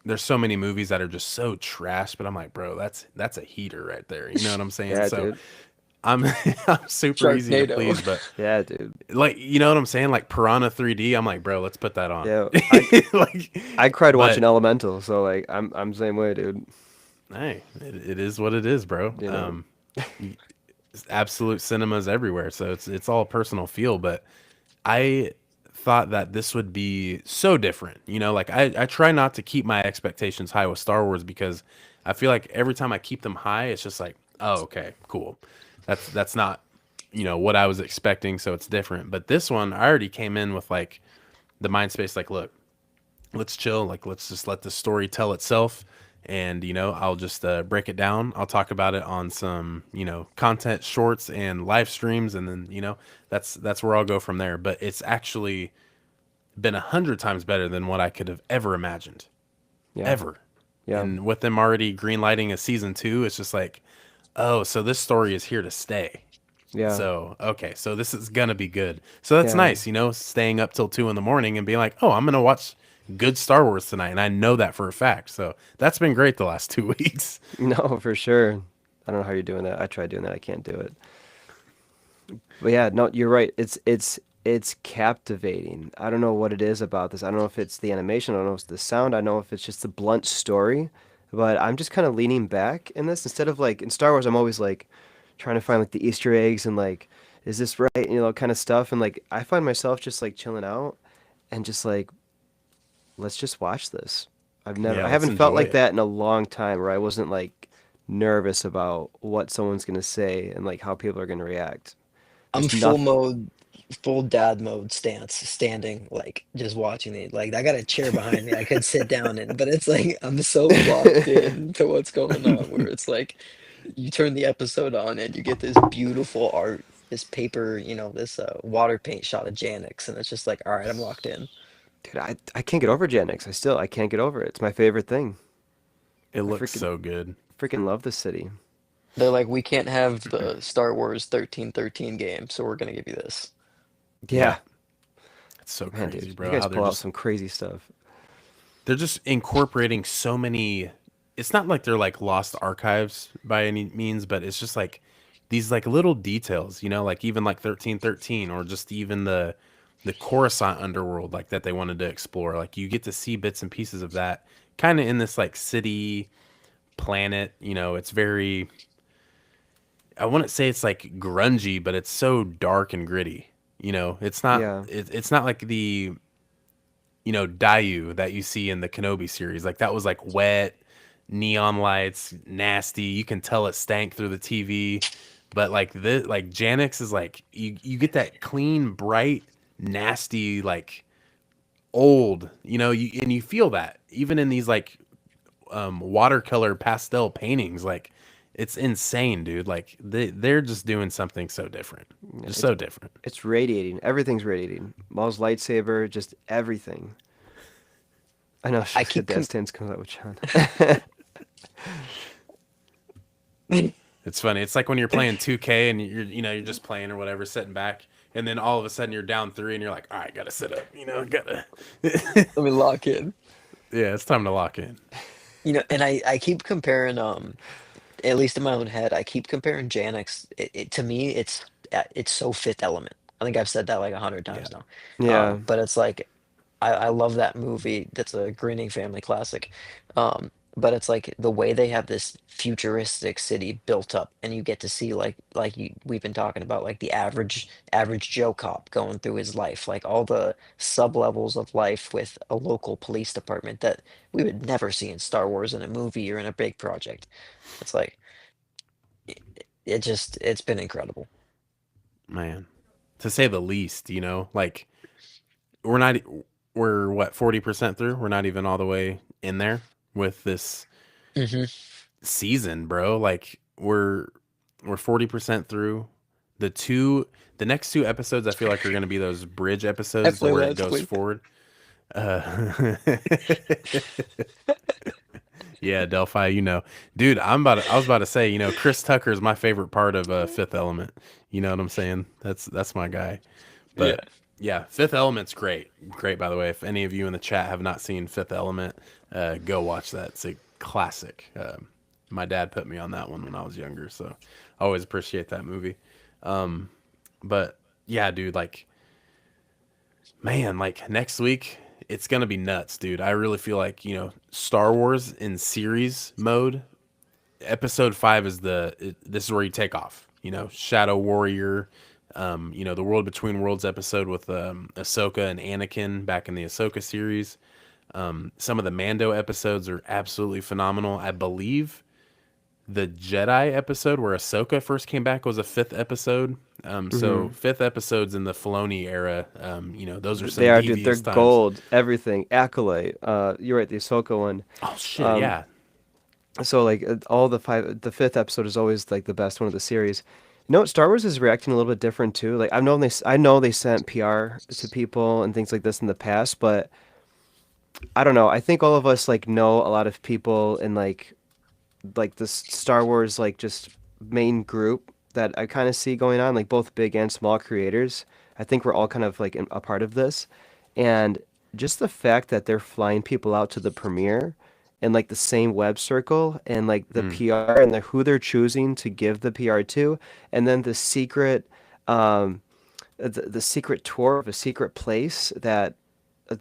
there's so many movies that are just so trash, but I'm like, bro, that's a heater right there. You know what I'm saying? Yeah, So dude. I'm I'm super easy to Sharknado. please, but Yeah, dude. like, you know what I'm saying? Like Piranha 3D, I'm like, bro, let's put that on. Yeah, Like, I cried watching but Elemental, so like I'm the same way, dude. hey, it is what it is, bro. You know. Absolute cinemas everywhere, so it's all personal feel. But I thought that this would be so different. You know, like I try not to keep my expectations high with Star Wars because I feel like every time I keep them high, it's just like, oh, okay, cool. That's not, you know, what I was expecting, so it's different. But this one, I already came in with like the mind space, like, look, let's chill, like let's just let the story tell itself, and you know I'll just break it down. I'll talk about it on some, you know, content shorts and live streams, and then, you know, that's where I'll go from there. But it's actually been 100 times better than what I could have ever imagined, Yeah, ever. yeah, And with them already greenlighting a season 2, it's just like, oh, so this story is here to stay. yeah, So, okay, so this is gonna be good. So that's yeah. nice, you know, staying up till 2 in the morning and being like, oh, I'm gonna watch good Star Wars tonight, and I know that for a fact. So that's been great the last 2 weeks. No, for sure. I don't know how you're doing that. I tried doing that. I can't do it. But yeah, no, you're right. It's captivating. I don't know what it is about this. I don't know if it's the animation. I don't know if it's the sound. I don't know if it's just the blunt story. But I'm just kind of leaning back in this instead of like in Star Wars. I'm always like trying to find like the Easter eggs and like, is this right? You know, kind of stuff. And like I find myself just like chilling out and just like, let's just watch this. Yeah, I let's haven't felt enjoy like it. that in a long time where I wasn't like nervous about what someone's gonna say and like how people are gonna react. I'm Just full nothing. mode, full dad mode standing, like just watching it. Like I got a chair behind me I could sit down in, but it's like I'm so locked in to what's going on where it's like you turn the episode on and you get this beautiful art, this paper, you know, this water paint shot of Janix, and it's just like, all right, I'm locked in. Dude, I can't get over Gen X. I can't get over it. It's my favorite thing. It I looks freaking so good. freaking love the city. They're like, we can't have the Star Wars 1313 game, so we're gonna give you this. Yeah, Yeah, it's so man, crazy, dude, you bro. guys How pull out some crazy stuff. they're just incorporating so many. It's not like they're like lost archives by any means, but it's just like these like little details, you know, like even like 1313, or just even the Coruscant underworld, like that they wanted to explore. Like you get to see bits and pieces of that kind of in this like city planet. You know, it's very, I wouldn't say it's like grungy, but it's so dark and gritty. You know, Yeah, it's not like the, you know, Dayu that you see in the Kenobi series. Like that was like wet, neon lights, nasty. You can tell it stank through the TV. But like this, like Janix is like you get that clean, bright, nasty, like old, you know, and you feel that even in these like watercolor pastel paintings. Like it's insane, dude. Like they're just doing something so different, Yeah, just it's so different. it's radiating. Everything's radiating. Maul's lightsaber, just everything. I know I she's got keep that stance comes out with John. It's funny. It's like when you're playing 2K and you're just playing or whatever, sitting back, and then all of a sudden you're down three and you're like, all right, gotta sit up. Gotta. let me lock in. Yeah, it's time to lock in. And I keep comparing at least in my own head, I keep comparing Janix. To me, it's so Fifth Element. I think I've said that like 100 times Yeah. now. Yeah. But it's like I love that movie. That's a grinning family classic. But it's like the way they have this futuristic city built up, and you get to see we've been talking about like the average Joe cop going through his life, like all the sub levels of life with a local police department that we would never see in Star Wars in a movie or in a big project. It's like it's been incredible. Man, to say the least, like we're not, we're what, 40% through? We're not even all the way in there with this Hmm. season, bro. Like we're 40% through. The next two episodes I feel like are going to be those bridge episodes to Definitely where it last goes week. forward. Uh, yeah, Delphi, dude, I was about to say, Chris Tucker is my favorite part of Fifth Element. You know what I'm saying? That's my guy. Yeah. But yeah, Fifth Element's great. Great, by the way. If any of you in the chat have not seen Fifth Element, go watch that. It's a classic. My dad put me on that one when I was younger, so I always appreciate that movie. But yeah, dude, like, man, like next week, it's gonna be nuts, dude. I really feel like, Star Wars in series mode, episode 5 is this is where you take off. Shadow Warrior, the World Between Worlds episode with Ahsoka and Anakin back in the Ahsoka series. Some of the Mando episodes are absolutely phenomenal. I believe the Jedi episode where Ahsoka first came back was a fifth episode. So Hmm. fifth episodes in the Filoni era. Those are They some are, dude. They're devious times. gold. Everything. Acolyte. You're right. The Ahsoka one. Oh shit, Um, yeah, so like all the fifth episode is always like the best one of the series. You know what? Star Wars is reacting a little bit different too. Like I know they sent PR to people and things like this in the past, but I don't know. I think all of us like know a lot of people in like the Star Wars like just main group that I kind of see going on, like both big and small creators. I think we're all kind of like a part of this, and just the fact that they're flying people out to the premiere in like the same web circle and like the mm, PR and who they're choosing to give the PR to, and then um, the secret tour of a secret place that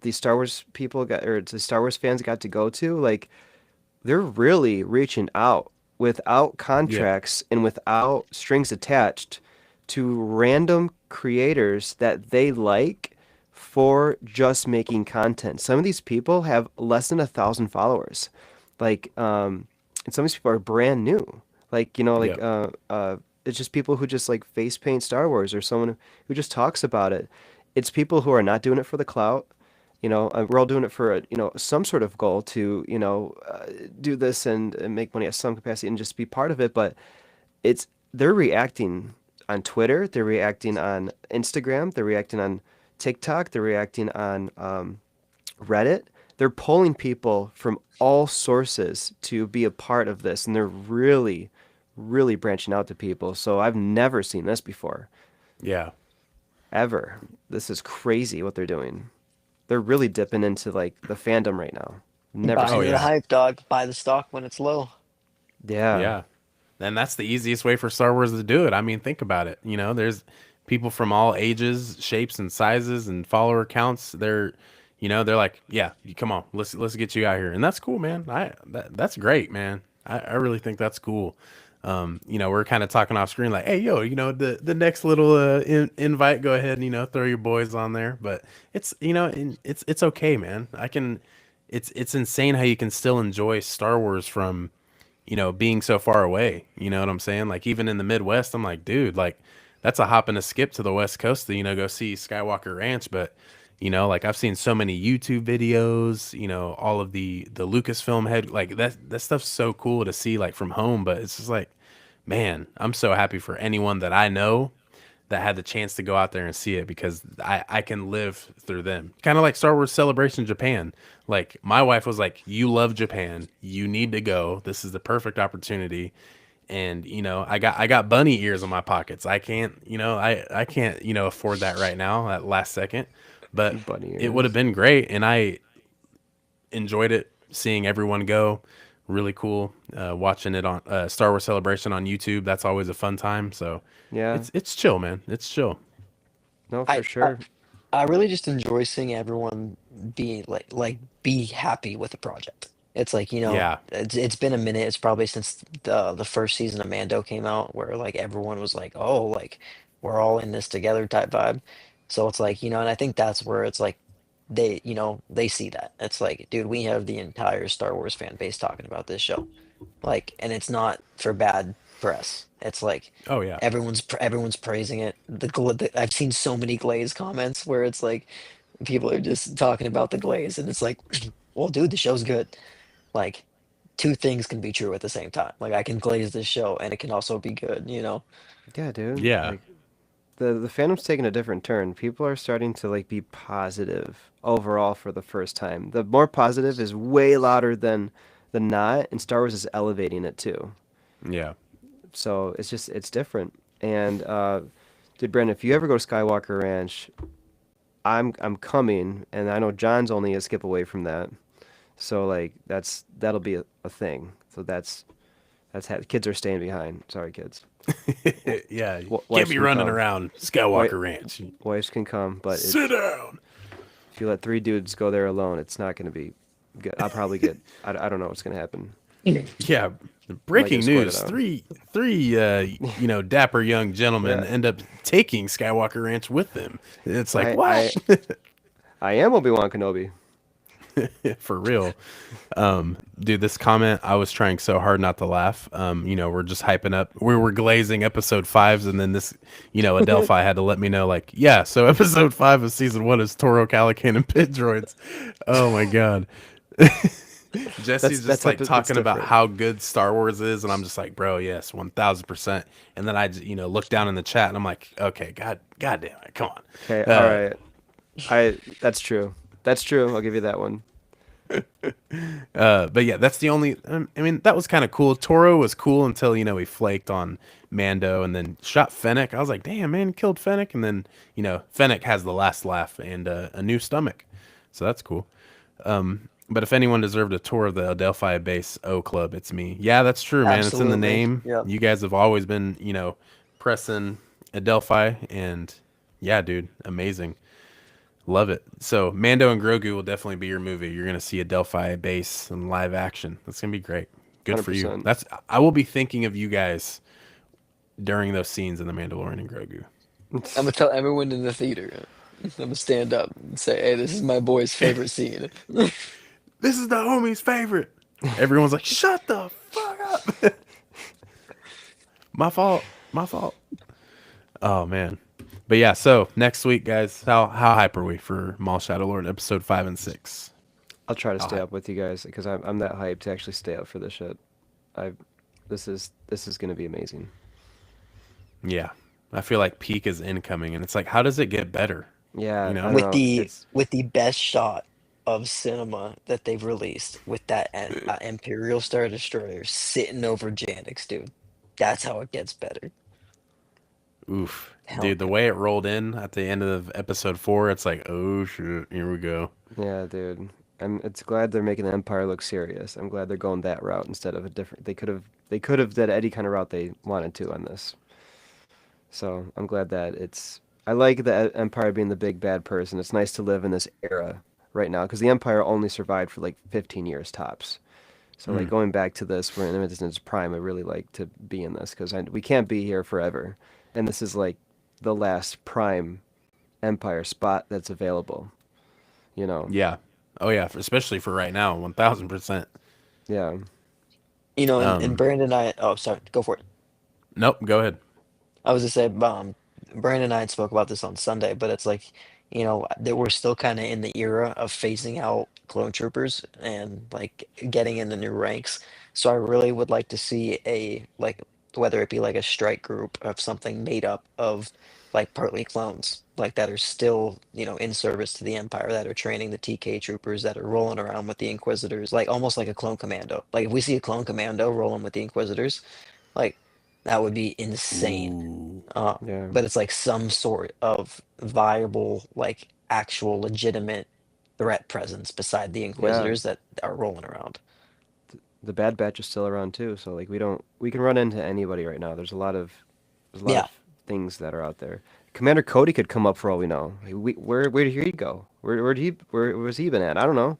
the Star Wars people got or the Star Wars fans got to go to, like they're really reaching out without yeah, contracts and without strings attached to random creators that they like for just making content. Some of these people have less than 1,000 followers. Like, and some of these people are brand new. Like, yeah, it's just people who just like face paint Star Wars or someone who just talks about it. It's people who are not doing it for the clout. We're all doing it for some sort of goal to do this and make money at some capacity and just be part of it. But they're reacting on Twitter, they're reacting on Instagram, they're reacting on TikTok, they're reacting on Reddit. They're pulling people from all sources to be a part of this, and they're really, really branching out to people. So I've never seen this before, yeah. ever. This is crazy what they're doing. They're really dipping into like the fandom right now. Never Buy Oh seen into the yeah, this. hype, dog. Buy the stock when it's low. Yeah. yeah. And that's the easiest way for Star Wars to do it. I mean, think about it. There's people from all ages, shapes, and sizes, and follower counts. They're like, yeah, come on, let's get you out here, and that's cool, man. That's great, man. I really think that's cool. We're kind of talking off screen, like, hey, yo, the next little invite, go ahead and throw your boys on there. But it's okay, man. It's insane how you can still enjoy Star Wars from being so far away. You know what I'm saying? Like even in the Midwest, I'm like, dude, like that's a hop and a skip to the West Coast to, go see Skywalker Ranch. But, Like I've seen so many YouTube videos, all of the Lucasfilm head, like that stuff's so cool to see like from home, but it's just like, man, I'm so happy for anyone that I know that had the chance to go out there and see it because I can live through them. Kind of like Star Wars Celebration Japan. Like my wife was like, "You love Japan. You need to go. This is the perfect opportunity." And I got bunny ears in my pockets. I can't, I can't, afford that right now at last second. But Bunny it would have ears. been great, and I enjoyed it seeing everyone go. Really cool. Watching it on Star Wars Celebration on YouTube. That's always a fun time. So Yeah. it's chill, man. It's chill. No, for I, I sure. I really just enjoy seeing everyone be be happy with the project. It's like, Yeah. it's been a minute. It's probably since the first season of Mando came out where like everyone was like, "Oh, like we're all in this together" type vibe. So it's like, and I think that's where it's like they see that. It's like, dude, we have the entire Star Wars fan base talking about this show. Like, and it's not for bad press. It's like Oh yeah. everyone's praising it. I've seen so many Glaze comments where it's like people are just talking about the Glaze, and it's like, well, dude, the show's good. Like, two things can be true at the same time. Like, I can glaze this show, and it can also be good. Yeah, dude. Yeah. Like the fandom's taking a different turn. People are starting to like be positive overall for the first time. The more positive is way louder than not, and Star Wars is elevating it too. Yeah. So it's different. And dude, Brandon, if you ever go to Skywalker Ranch, I'm coming, and I know John's only a skip away from that. So like that'll be a thing. So kids are staying behind. Sorry, kids. Yeah. You can't Wives be can running come. around Wi- Skywalker Ranch. Wives can come, but Sit down. if you let three dudes go there alone, it's not going to be good. I'll probably get. I don't know what's going to happen. Yeah. Might get Breaking escorted news. out. Three dapper young gentlemen Yeah. end up taking Skywalker Ranch with them. It's like, I what? I I am Obi-Wan Kenobi. For real. Dude, this comment, I was trying so hard not to laugh. We're just hyping up. We were glazing episode fives, and then this, Adelphi had to let me know, like, yeah, so episode five of season one is Toro Calican and Pit Droids. Oh my god. Jesse's just like That's talking about different. how good Star Wars is, and I'm just like, bro, yes, 1000%. And then look down in the chat, and I'm like, okay, god damn it, come on. Okay, all right. That's true. That's true. I'll give you that one. But yeah, that's the only. I mean, that was kind of cool. Toro was cool until he flaked on Mando and then shot Fennec. I was like, damn man, he killed Fennec, and then Fennec has the last laugh and a new stomach, so that's cool. But if anyone deserved a tour of the Adelphi Base O Club, it's me. Yeah, that's true, man. It's in the Absolutely. name. Yep. You guys have always been pressing Adelphi, and yeah, dude, amazing. Love it. So Mando and Grogu will definitely be your movie. You're gonna see a Delphi base in live action. That's gonna be great. Good for you. 100%. I will be thinking of you guys during those scenes in the Mandalorian and Grogu. I'm gonna tell everyone in the theater. I'm gonna stand up and say, "Hey, this is my boy's favorite scene." This is the homie's favorite. Everyone's like, shut the fuck up. My fault. My fault. Oh man. But yeah, so next week, guys, how hype are we for Maul Shadow Lord episode 5 and 6? I'll try to How stay hype? up with you guys because I'm that hyped to actually stay up for this shit. I this is gonna be amazing. Yeah. I feel like peak is incoming, and it's like, how does it get better? Yeah, You I know? don't with know. the It's with the best shot of cinema that they've released with that Imperial Star Destroyer sitting over Janix, dude. That's how it gets better. Oof. Hell Dude, the way it rolled in at the end of episode 4, it's like, oh shit, here we go. yeah, dude. It's glad they're making the Empire look serious. I'm glad they're going that route instead of a different. They could have did any kind of route they wanted to on this. So I'm glad that it's. I like the Empire being the big bad person. It's nice to live in this era right now because the Empire only survived for like 15 years tops. So like Mm. going back to this, we're in its prime. I really like to be in this because we can't be here forever, and this is like the last prime Empire spot that's available. You know, Yeah. Oh yeah, especially for right now, 1000%. yeah, and Um, Brandon and I. Oh, sorry, go for it. nope, go ahead. I was to say, Brandon and I had spoke about this on Sunday, but it's like, that we're still kind of in the era of phasing out clone troopers and like getting in the new ranks. So I really would like to see a like whether it be like a strike group of something made up of like partly clones like that are still in service to the Empire, that are training the TK troopers, that are rolling around with the Inquisitors, like almost like a clone commando. Like if we see a clone commando rolling with the Inquisitors, like that would be insane. Ooh. uh, Yeah, but it's like some sort of viable, like actual legitimate threat presence beside the yeah. Inquisitors that are rolling around. The Bad Batch is still around too, so like we can run into anybody right now. There's a lot Yeah. of things that are out there. Commander Cody could come up for all we know. Where did he go? Where was he been at? I don't know.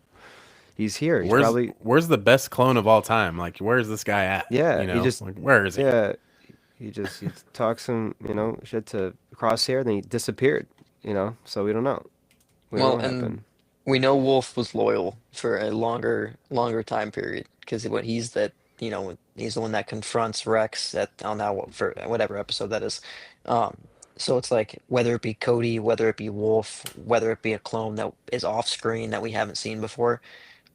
He's here. He's Where's probably where's the best clone of all time? Like, where's this guy at? yeah. You know, like where is he? Yeah he talks some shit to Crosshair, then he disappeared. So we don't know. We don't know Well, what and happened. we know Wolf was loyal for a longer time period because what he's the one that confronts Rex at on that for whatever episode that is. Um, so it's like whether it be Cody, whether it be Wolf, whether it be a clone that is off screen that we haven't seen before,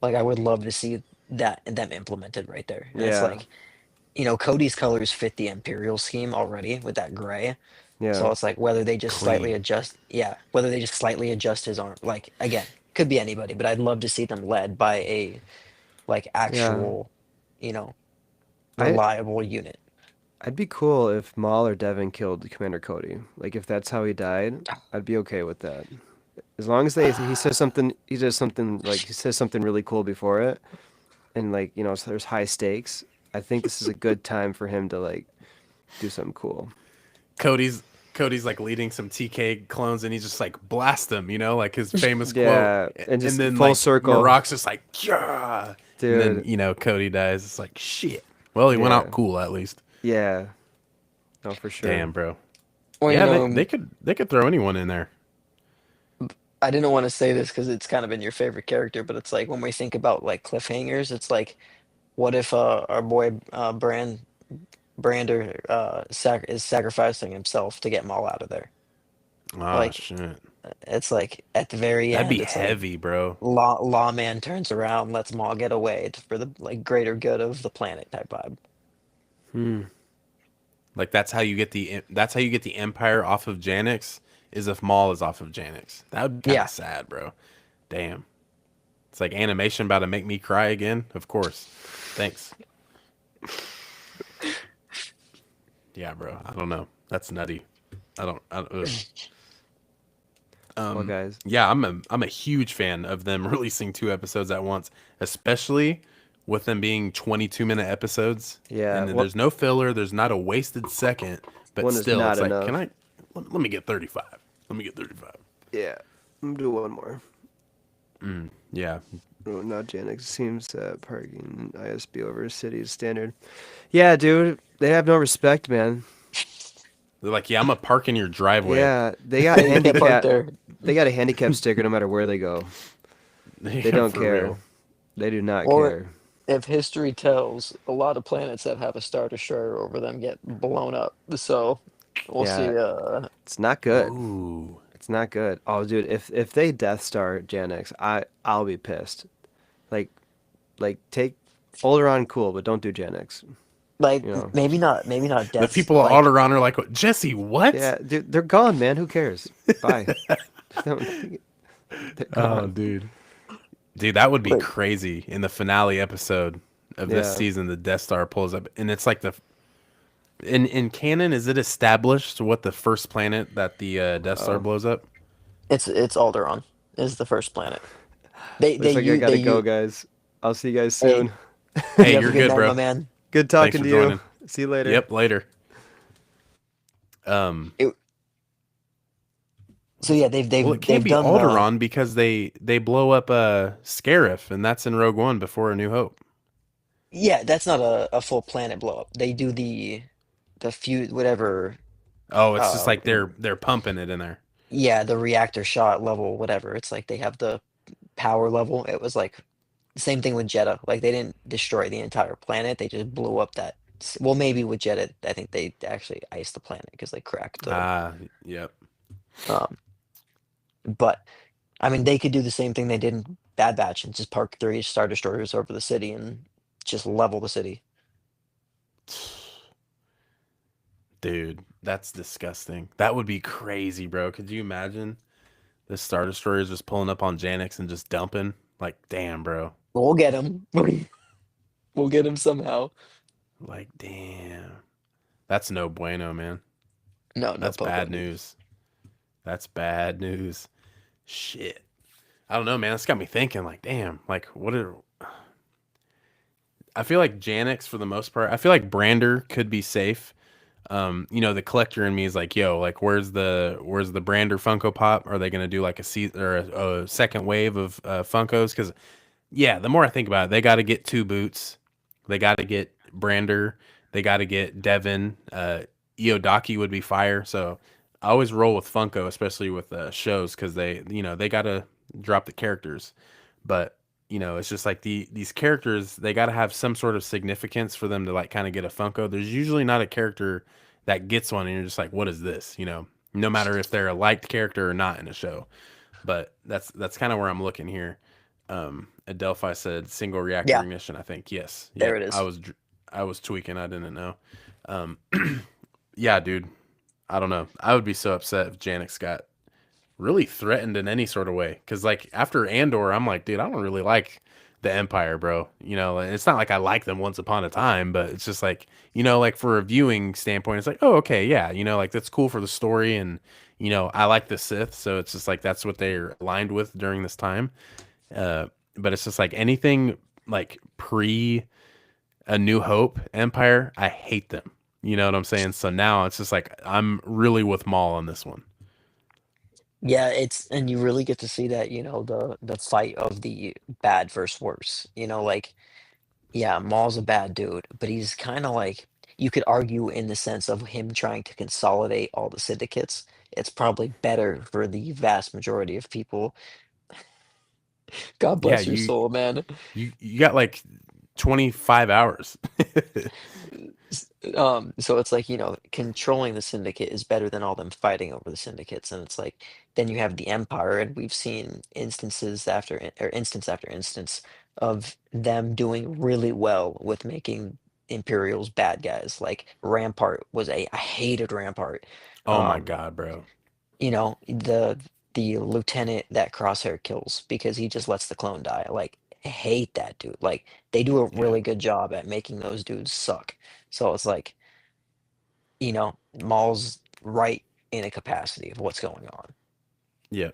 like I would love to see that them implemented right there. And it's Yeah, like, Cody's colors fit the Imperial scheme already with that gray. yeah, So it's like whether they just slightly Clean. adjust, yeah, whether they just slightly adjust his arm. Like again, could be anybody, but I'd love to see them led by a like yeah. actual, you know, I reliable unit. I'd be cool if Maul or Devin killed Commander Cody. Like if that's how he died, I'd be okay with that. As long as he does something like he says something really cool before it, and like so there's high stakes. I think this is a good time for him to like do something cool. Cody's Cody's like leading some TK clones and he's just like blast them, like his famous quote. Yeah, and And just then full like circle, Marok's just like, yeah. And then, dude. Cody dies. It's like shit. Well, he went out Yeah, cool at least. yeah, no, for sure. Damn, bro. Well, Yeah, they could throw anyone in there. I didn't want to say this because it's kind of been your favorite character, but it's like when we think about like cliffhangers, it's like, what if our boy Brander is sacrificing himself to get Maul out of there? Ah, Like shit. it's like at the very That'd end, be it's like heavy, bro. lawman turns around, lets Maul get away for the like greater good of the planet type vibe. Hmm. Like that's how you get the Empire off of Janix is if Maul is off of Janix. That would be kind of Yeah. sad, bro. Damn. It's like animation about to make me cry again. Of course. Thanks. Yeah, bro. I don't know. That's nutty. Ugh. Well, guys, Yeah, I'm a huge fan of them releasing two episodes at once, especially with them being 22-minute episodes. yeah, And then there's no filler. There's not a wasted second. But one is still, not it's like, enough. let me get 35. Let me get 35. Yeah, I'm gonna do one more. Yeah. Oh, now Janix seems parking ISB over city's standard. Yeah, dude, they have no respect, man. They're like, yeah, I'm gonna park in your driveway. Yeah, they got You can't park handicap. there. They got a handicap sticker no matter where they go. They Yeah, don't for care. real. They do not Well, care. if history tells, a lot of planets that have a Star Destroyer over them get blown up. So we'll Yeah, see. it's not good. Ooh. It's not good. Oh, dude, if they Death Star Janix, I'll be pissed. Like take Oleron, cool, but don't do Janix. Like You know. maybe not The deaths people at like Alderaan are like, Jesse, what? Yeah, dude, they're gone, man. Who cares? Bye. They're Oh, gone. dude. Dude, that would be like crazy in the finale episode of this Yeah. season. The Death Star pulls up, and it's like in canon. Is it established what the first planet that the Death Star Oh, blows up? it's Alderaan is the first planet. They looks they like I you they gotta go, you guys. I'll see you guys hey, soon. Hey, you have a you're good good, night, my bro. man. Good Thanks talking for to you. joining. See you later. Yep, later. Um, It, so yeah, well, it can't they've be done Alderaan because they blow up Scarif, and that's in Rogue One before A New Hope. yeah, that's not a full planet blow up. They do the few whatever Oh, it's just uh like they're pumping it in there. yeah, the reactor shot level, whatever. It's like they have the power level. It was like the same thing with Jeddah. Like they didn't destroy the entire planet. They just blew up well, maybe with Jeddah, I think they actually iced the planet because they cracked the Ah, yep. um But I mean, they could do the same thing they did in Bad Batch and just park three Star Destroyers over the city and just level the city. Dude, that's disgusting. That would be crazy, bro. Could you imagine the Star Destroyers just pulling up on Janix and just dumping? Like, damn, bro. We'll get him. We'll get him somehow. Like, damn. That's no bueno, man. No, no That's Popo, bad dude. news. That's bad news. Shit. I don't know, man. That's got me thinking, like, damn, like, what are. I feel like Janix, for the most part, I feel like Brander could be safe. The collector in me is like, yo, like, where's the Brander Funko Pop? Are they gonna do like a second wave of Funkos? Because yeah, the more I think about it, they got to get two boots, they got to get Brander, they got to get Devin. Iodaki would be fire. So I always roll with Funko, especially with shows, because they got to drop the characters. But it's just like these characters, they got to have some sort of significance for them to like kind of get a Funko. There's usually not a character that gets one, and you're just like, what is this? No matter if they're a liked character or not in a show. But that's kind of where I'm looking here. Adelphi said single reactor Yeah, ignition. I think yes. there Yep. it I is. was I was tweaking. I didn't know. Um, yeah, dude. I don't know. I would be so upset if Janix got really threatened in any sort of way. Because like after Andor, I'm like, dude, I don't really like the Empire, bro. And it's not like I like them once upon a time, but it's just like like for a viewing standpoint, it's like, oh, okay, yeah, like that's cool for the story, and I like the Sith, so it's just like that's what they're aligned with during this time. Uh, but it's just like anything like pre A New Hope Empire, I hate them. You know what I'm saying? So now it's just like I'm really with Maul on this one. Yeah, it's and you really get to see that, the fight of the bad versus worse. Like, yeah, Maul's a bad dude, but he's kind of like you could argue in the sense of him trying to consolidate all the syndicates. It's probably better for the vast majority of people. God Yeah, bless your soul, man. you got like 25 hours. So it's like, controlling the syndicate is better than all them fighting over the syndicates. And it's like, then you have the Empire, and we've seen instance after instance of them doing really well with making Imperials bad guys. Like Rampart I hated Rampart. Oh my Um, god, bro. the lieutenant that Crosshair kills because he just lets the clone die. Like, I hate that dude. Like, they do a Yeah. really good job at making those dudes suck. So it's like, Maul's right in a capacity of what's going on. Yeah.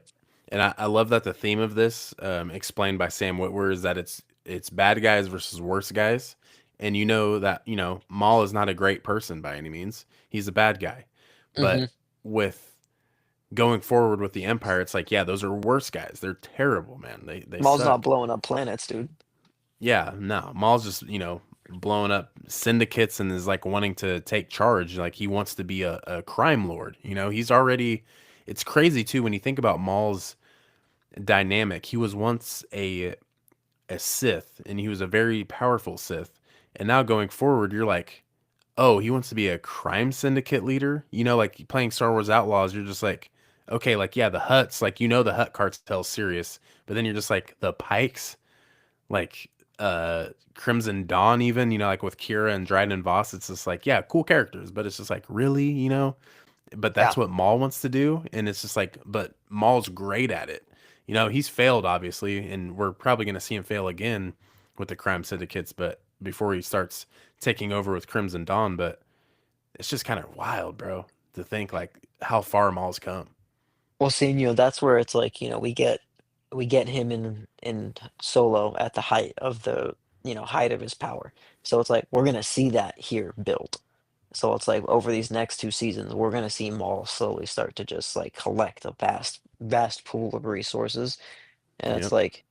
And I love that the theme of this, explained by Sam Witwer, is that it's bad guys versus worse guys. And you know that, Maul is not a great person by any means. He's a bad guy. Hmm. But with going forward with the Empire, it's like, yeah, those are worse guys. They're terrible, man. They Maul's not suck. blowing up planets, dude. Yeah, no. Maul's just, blowing up syndicates and is like wanting to take charge. Like he wants to be a crime lord. He's already it's crazy too when you think about Maul's dynamic. He was once a Sith, and he was a very powerful Sith. And now going forward, you're like, oh, he wants to be a crime syndicate leader. Like playing Star Wars Outlaws, you're just like, okay, like yeah, the Hutts, like the Hutt cartel's serious, but then you're just like the Pikes, like Crimson Dawn, even like with Kira and Dryden and Voss, it's just like yeah, cool characters, but it's just like really, but Yeah. that's what Maul wants to do, and it's just like, but Maul's great at it. He's failed obviously, and we're probably going to see him fail again with the crime syndicates, but before he starts taking over with Crimson Dawn. But it's just kind of wild, bro, to think like how far Maul's come. Well, see, that's where it's like, we get him in Solo at the height of his power. So it's like we're gonna see that here built. So it's like over these next two seasons, we're gonna see Maul slowly start to just like collect a vast, vast pool of resources, and it's Yep. like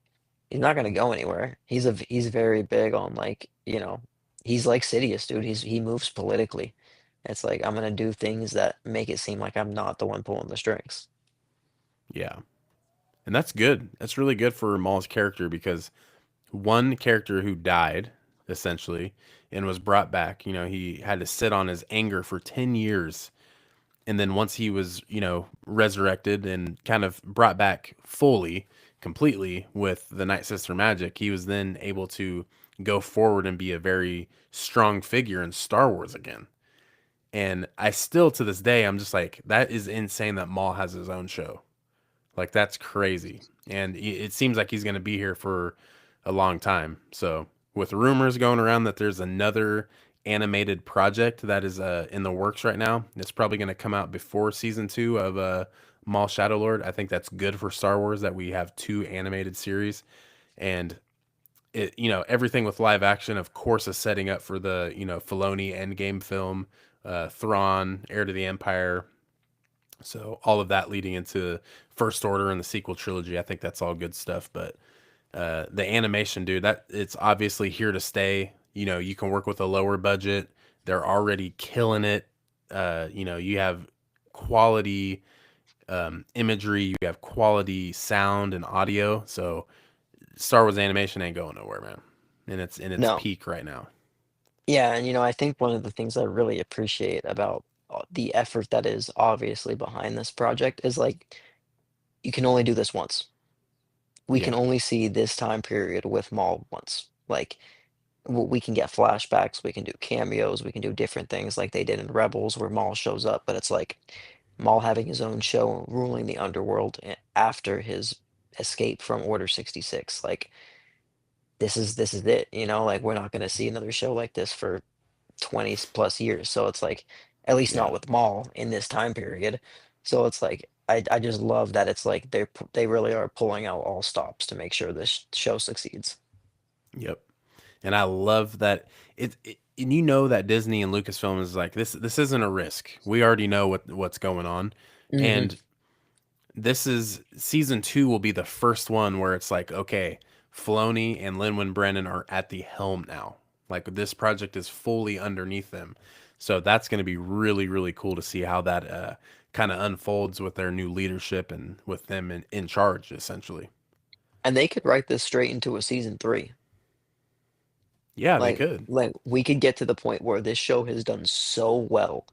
he's not gonna go anywhere. He's very big on like, he's like Sidious, dude. He moves politically. It's like I'm gonna do things that make it seem like I'm not the one pulling the strings. Yeah. And that's good. That's really good for Maul's character, because one character who died essentially and was brought back, he had to sit on his anger for 10 years, And then once he was, resurrected and kind of brought back fully, completely with the Night Sister magic, he was then able to go forward and be a very strong figure in Star Wars again. And I still, to this day, I'm just like, that is insane that Maul has his own show. Like, that's crazy. And it seems like he's going to be here for a long time. So, with rumors going around that there's another animated project that is in the works right now, it's probably going to come out before season 2 of Maul Shadow Lord. I think that's good for Star Wars that we have 2 animated series. And everything with live action, of course, is setting up for the, Filoni Endgame film, Thrawn, Heir to the Empire. So all of that leading into First Order and the sequel trilogy, I think that's all good stuff. But the animation, dude, that it's obviously here to stay. You can work with a lower budget. They're already killing it. You have quality imagery, you have quality sound and audio. So Star Wars animation ain't going nowhere, man. And it's in its No. peak right now. Yeah, and I think one of the things I really appreciate about the effort that is obviously behind this project is like you can only do this once. We can Yeah. only see this time period with Maul once. Like we can get flashbacks, we can do cameos, we can do different things like they did in Rebels where Maul shows up, but it's like Maul having his own show ruling the underworld after his escape from Order 66. Like this is it, like we're not going to see another show like this for 20 plus years. So it's like, at least not Yeah. with Maul in this time period. So it's like, I just love that it's like they really are pulling out all stops to make sure this show succeeds. Yep. And I love that and that Disney and Lucasfilm is like, this isn't a risk. We already know what's going on. Hmm. And this is season 2 will be the first one where it's like, okay, Filoni and Lin Brennan are at the helm now. Like, this project is fully underneath them. So that's going to be really, really cool to see how that kind of unfolds with their new leadership and with them in charge, essentially. And they could write this straight into a season 3. Yeah, they Like, could. like we could get to the point where this show has done so well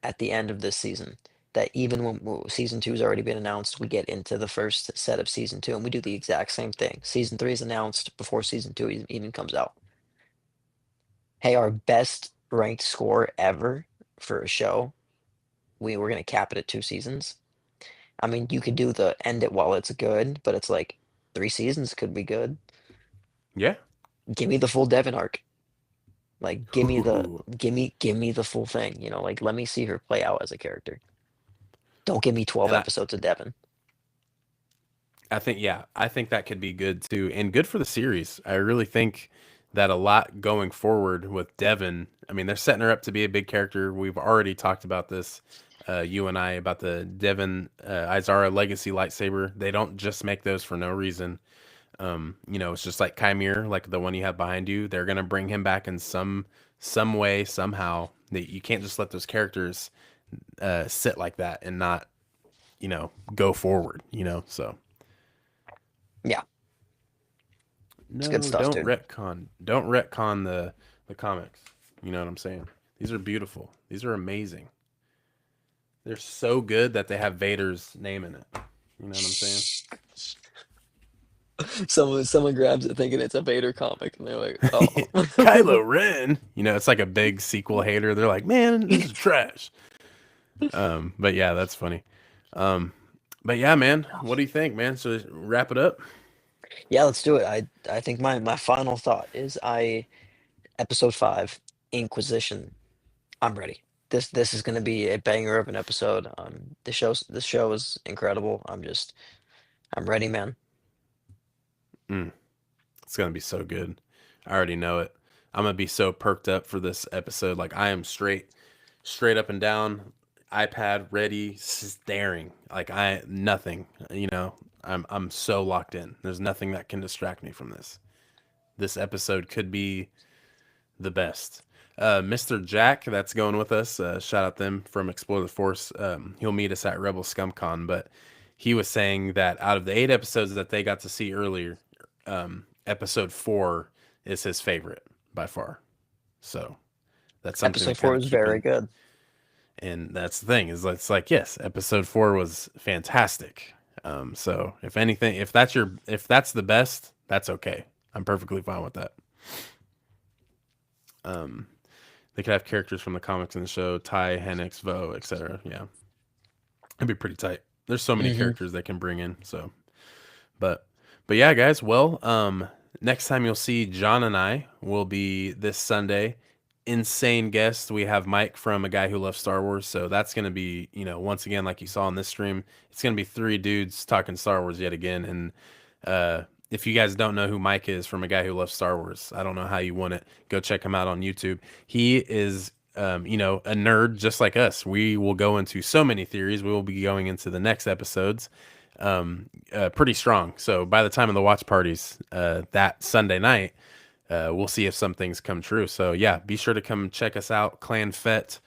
at the end of this season that even when season 2 has already been announced, we get into the first set of season 2 and we do the exact same thing. Season 3 is announced before season 2 even comes out. Hey, our best ranked score ever for a show, we were gonna cap it at 2 seasons. I mean, you could do the end it while it's good, but it's like 3 seasons could be good. Yeah. Give me the full Devon arc. Like, Ooh. give me the full thing. Like let me see her play out as a character. Don't give me 12 And episodes of Devon. I think that could be good too, and good for the series. I really think that a lot going forward with Devon. I mean, they're setting her up to be a big character. We've already talked about this, you and I, about the Devon Izara Legacy lightsaber. They don't just make those for no reason. It's just like Chimere, like the one you have behind you. They're gonna bring him back in some way, somehow. That you can't just let those characters sit like that and not, go forward. So. Yeah, it's good No, stuff, don't dude. retcon. Don't retcon the comics. You know what I'm saying? These are beautiful. These are amazing. They're so good that they have Vader's name in it. You know what I'm saying? Someone grabs it thinking it's a Vader comic, and they're like, "Oh." Kylo Ren. It's like a big sequel hater. They're like, man, this is trash. But yeah, that's funny. Um, but yeah, man, what do you think, man? So wrap it up. Yeah, let's do it. I think my final thought is episode 5, Inquisition. I'm ready. This is gonna be a banger of an episode. The show is incredible. I'm ready, man. Mm, it's gonna be so good. I already know it. I'm gonna be so perked up for this episode. Like, I am straight up and down, iPad ready, staring. Like, I nothing. I'm so locked in. There's nothing that can distract me from this. This episode could be the best. Mr. Jack, that's going with us. Shout out them from Explore the Force. He'll meet us at Rebel ScumCon, but he was saying that out of the 8 episodes that they got to see earlier, episode 4 is his favorite by far. So that's something to Episode 4 kind of is keep very in. good. And that's the thing is it's like, yes, episode 4 was fantastic. So if anything, if that's the best, that's okay. I'm perfectly fine with that. They could have characters from the comics in the show, Ty, Hennex, Vo, etc. Yeah, it'd be pretty tight. There's so many Hmm. characters they can bring in. So, but yeah, guys. Well, next time you'll see John and I will be this Sunday. Insane guest. We have Mike from A Guy Who Loves Star Wars. So that's gonna be, once again, like you saw in this stream, it's gonna be three dudes talking Star Wars yet again. And if you guys don't know who Mike is from A Guy Who Loves Star Wars, I don't know how you want it. Go check him out on YouTube. He is, a nerd just like us. We will go into so many theories. We will be going into the next episodes pretty strong. So by the time of the watch parties that Sunday night, we'll see if some things come true. So yeah, be sure to come check us out, Clan Fete,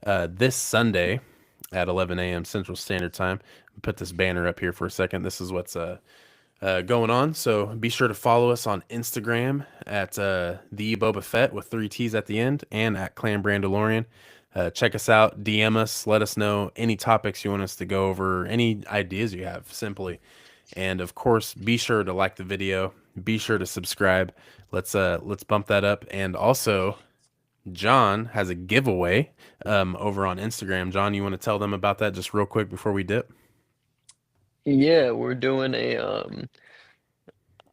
this Sunday at 11 a.m. Central Standard Time. Put this banner up here for a second. This is what's going on. So be sure to follow us on Instagram at the Boba Fett with 3 T's at the end, and at Clan Brandalorian. Check us out, DM us, let us know any topics you want us to go over, any ideas you have, simply. And of course, be sure to like the video. Be sure to subscribe. Let's bump that up. And also, John has a giveaway over on Instagram. John, you want to tell them about that just real quick before we dip? Yeah, we're doing a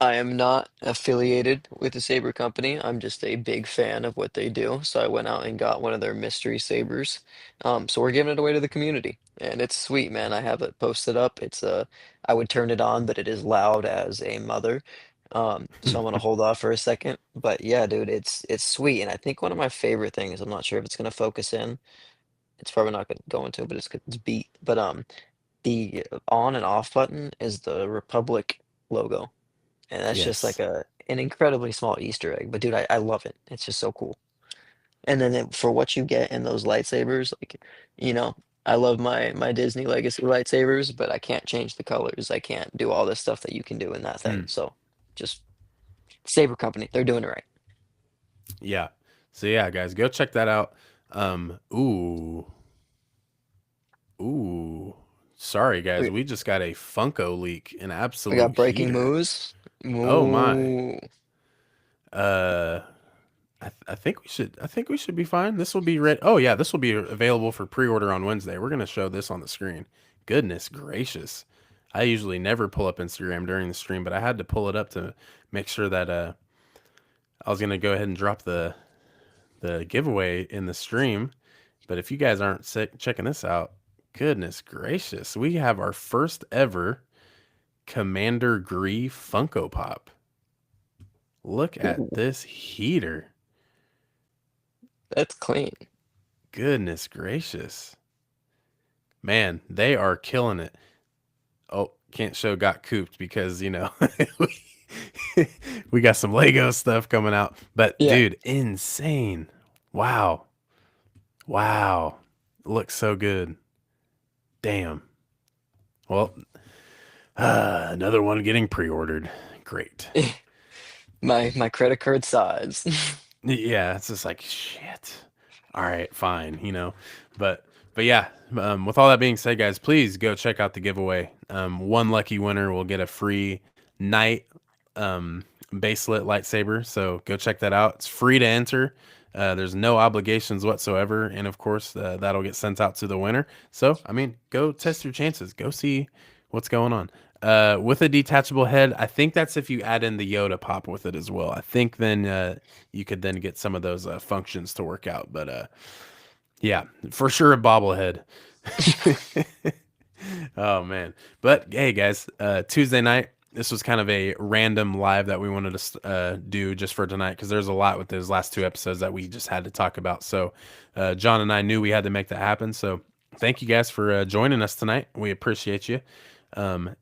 I am not affiliated with the saber company. I'm just a big fan of what they do. So I went out and got one of their mystery sabers. So we're giving it away to the community, and it's sweet, man. I have it posted up. It's I would turn it on, but it is loud as a mother. So I'm gonna hold off for a second. But yeah, dude, it's sweet, and I think one of my favorite things. I'm not sure if it's gonna focus in. It's probably not gonna go into, but it's beat. But the on and off button is the Republic logo. And that's just like Yes. an incredibly small Easter egg. But dude, I love it. It's just so cool. And then for what you get in those lightsabers, like, you know, I love my Disney Legacy lightsabers, but I can't change the colors. I can't do all this stuff that you can do in that thing. Mm, So just Saber Company, they're doing it right. yeah. So yeah, guys, go check that out. Ooh. Ooh. Sorry, guys. We, We just got a Funko leak, an we got absolute breaking heater. moves. Oh my. Moo. Uh, I think we should be fine. This will be ready. Oh yeah, this will be available for pre-order on Wednesday. We're gonna show this on the screen. Goodness gracious. I usually never pull up Instagram during the stream, but I had to pull it up to make sure that I was gonna go ahead and drop the giveaway in the stream. But if you guys aren't checking this out, goodness gracious, we have our first ever Commander Gree Funko Pop. Look at Ooh, this heater. that's clean. Goodness gracious. Man, they are killing it. Oh, can't show got cooped because, we got some Lego stuff coming out. But Yeah. dude, insane. Wow. Wow. Looks so good. Damn. Well, another one getting pre-ordered. Great. My credit card size. Yeah, it's just like shit. All right, fine, but yeah. With all that being said, guys, please go check out the giveaway. One lucky winner will get a free night baselit lightsaber. So go check that out. It's free to enter. There's no obligations whatsoever, and of course, that'll get sent out to the winner. So I mean, go test your chances. Go see what's going on. With a detachable head, I think that's if you add in the Yoda pop with it as well. I think then you could then get some of those functions to work out. But yeah, for sure a bobblehead. Oh man. But hey guys, Tuesday night, this was kind of a random live that we wanted to do just for tonight because there's a lot with those last 2 episodes that we just had to talk about. So John and I knew we had to make that happen. So thank you guys for joining us tonight. We appreciate you.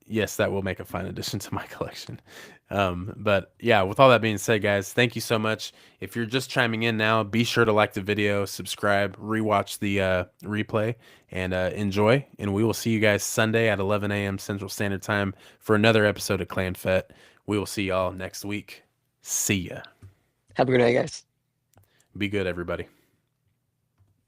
Yes, that will make a fine addition to my collection. But yeah, with all that being said, guys, thank you so much. If you're just chiming in now, be sure to like the video, subscribe, rewatch the replay, and enjoy. And we will see you guys Sunday at 11 a.m. Central Standard Time for another episode of Clan Fete. We will see y'all next week. See ya. Have a good day, guys. Be good, everybody.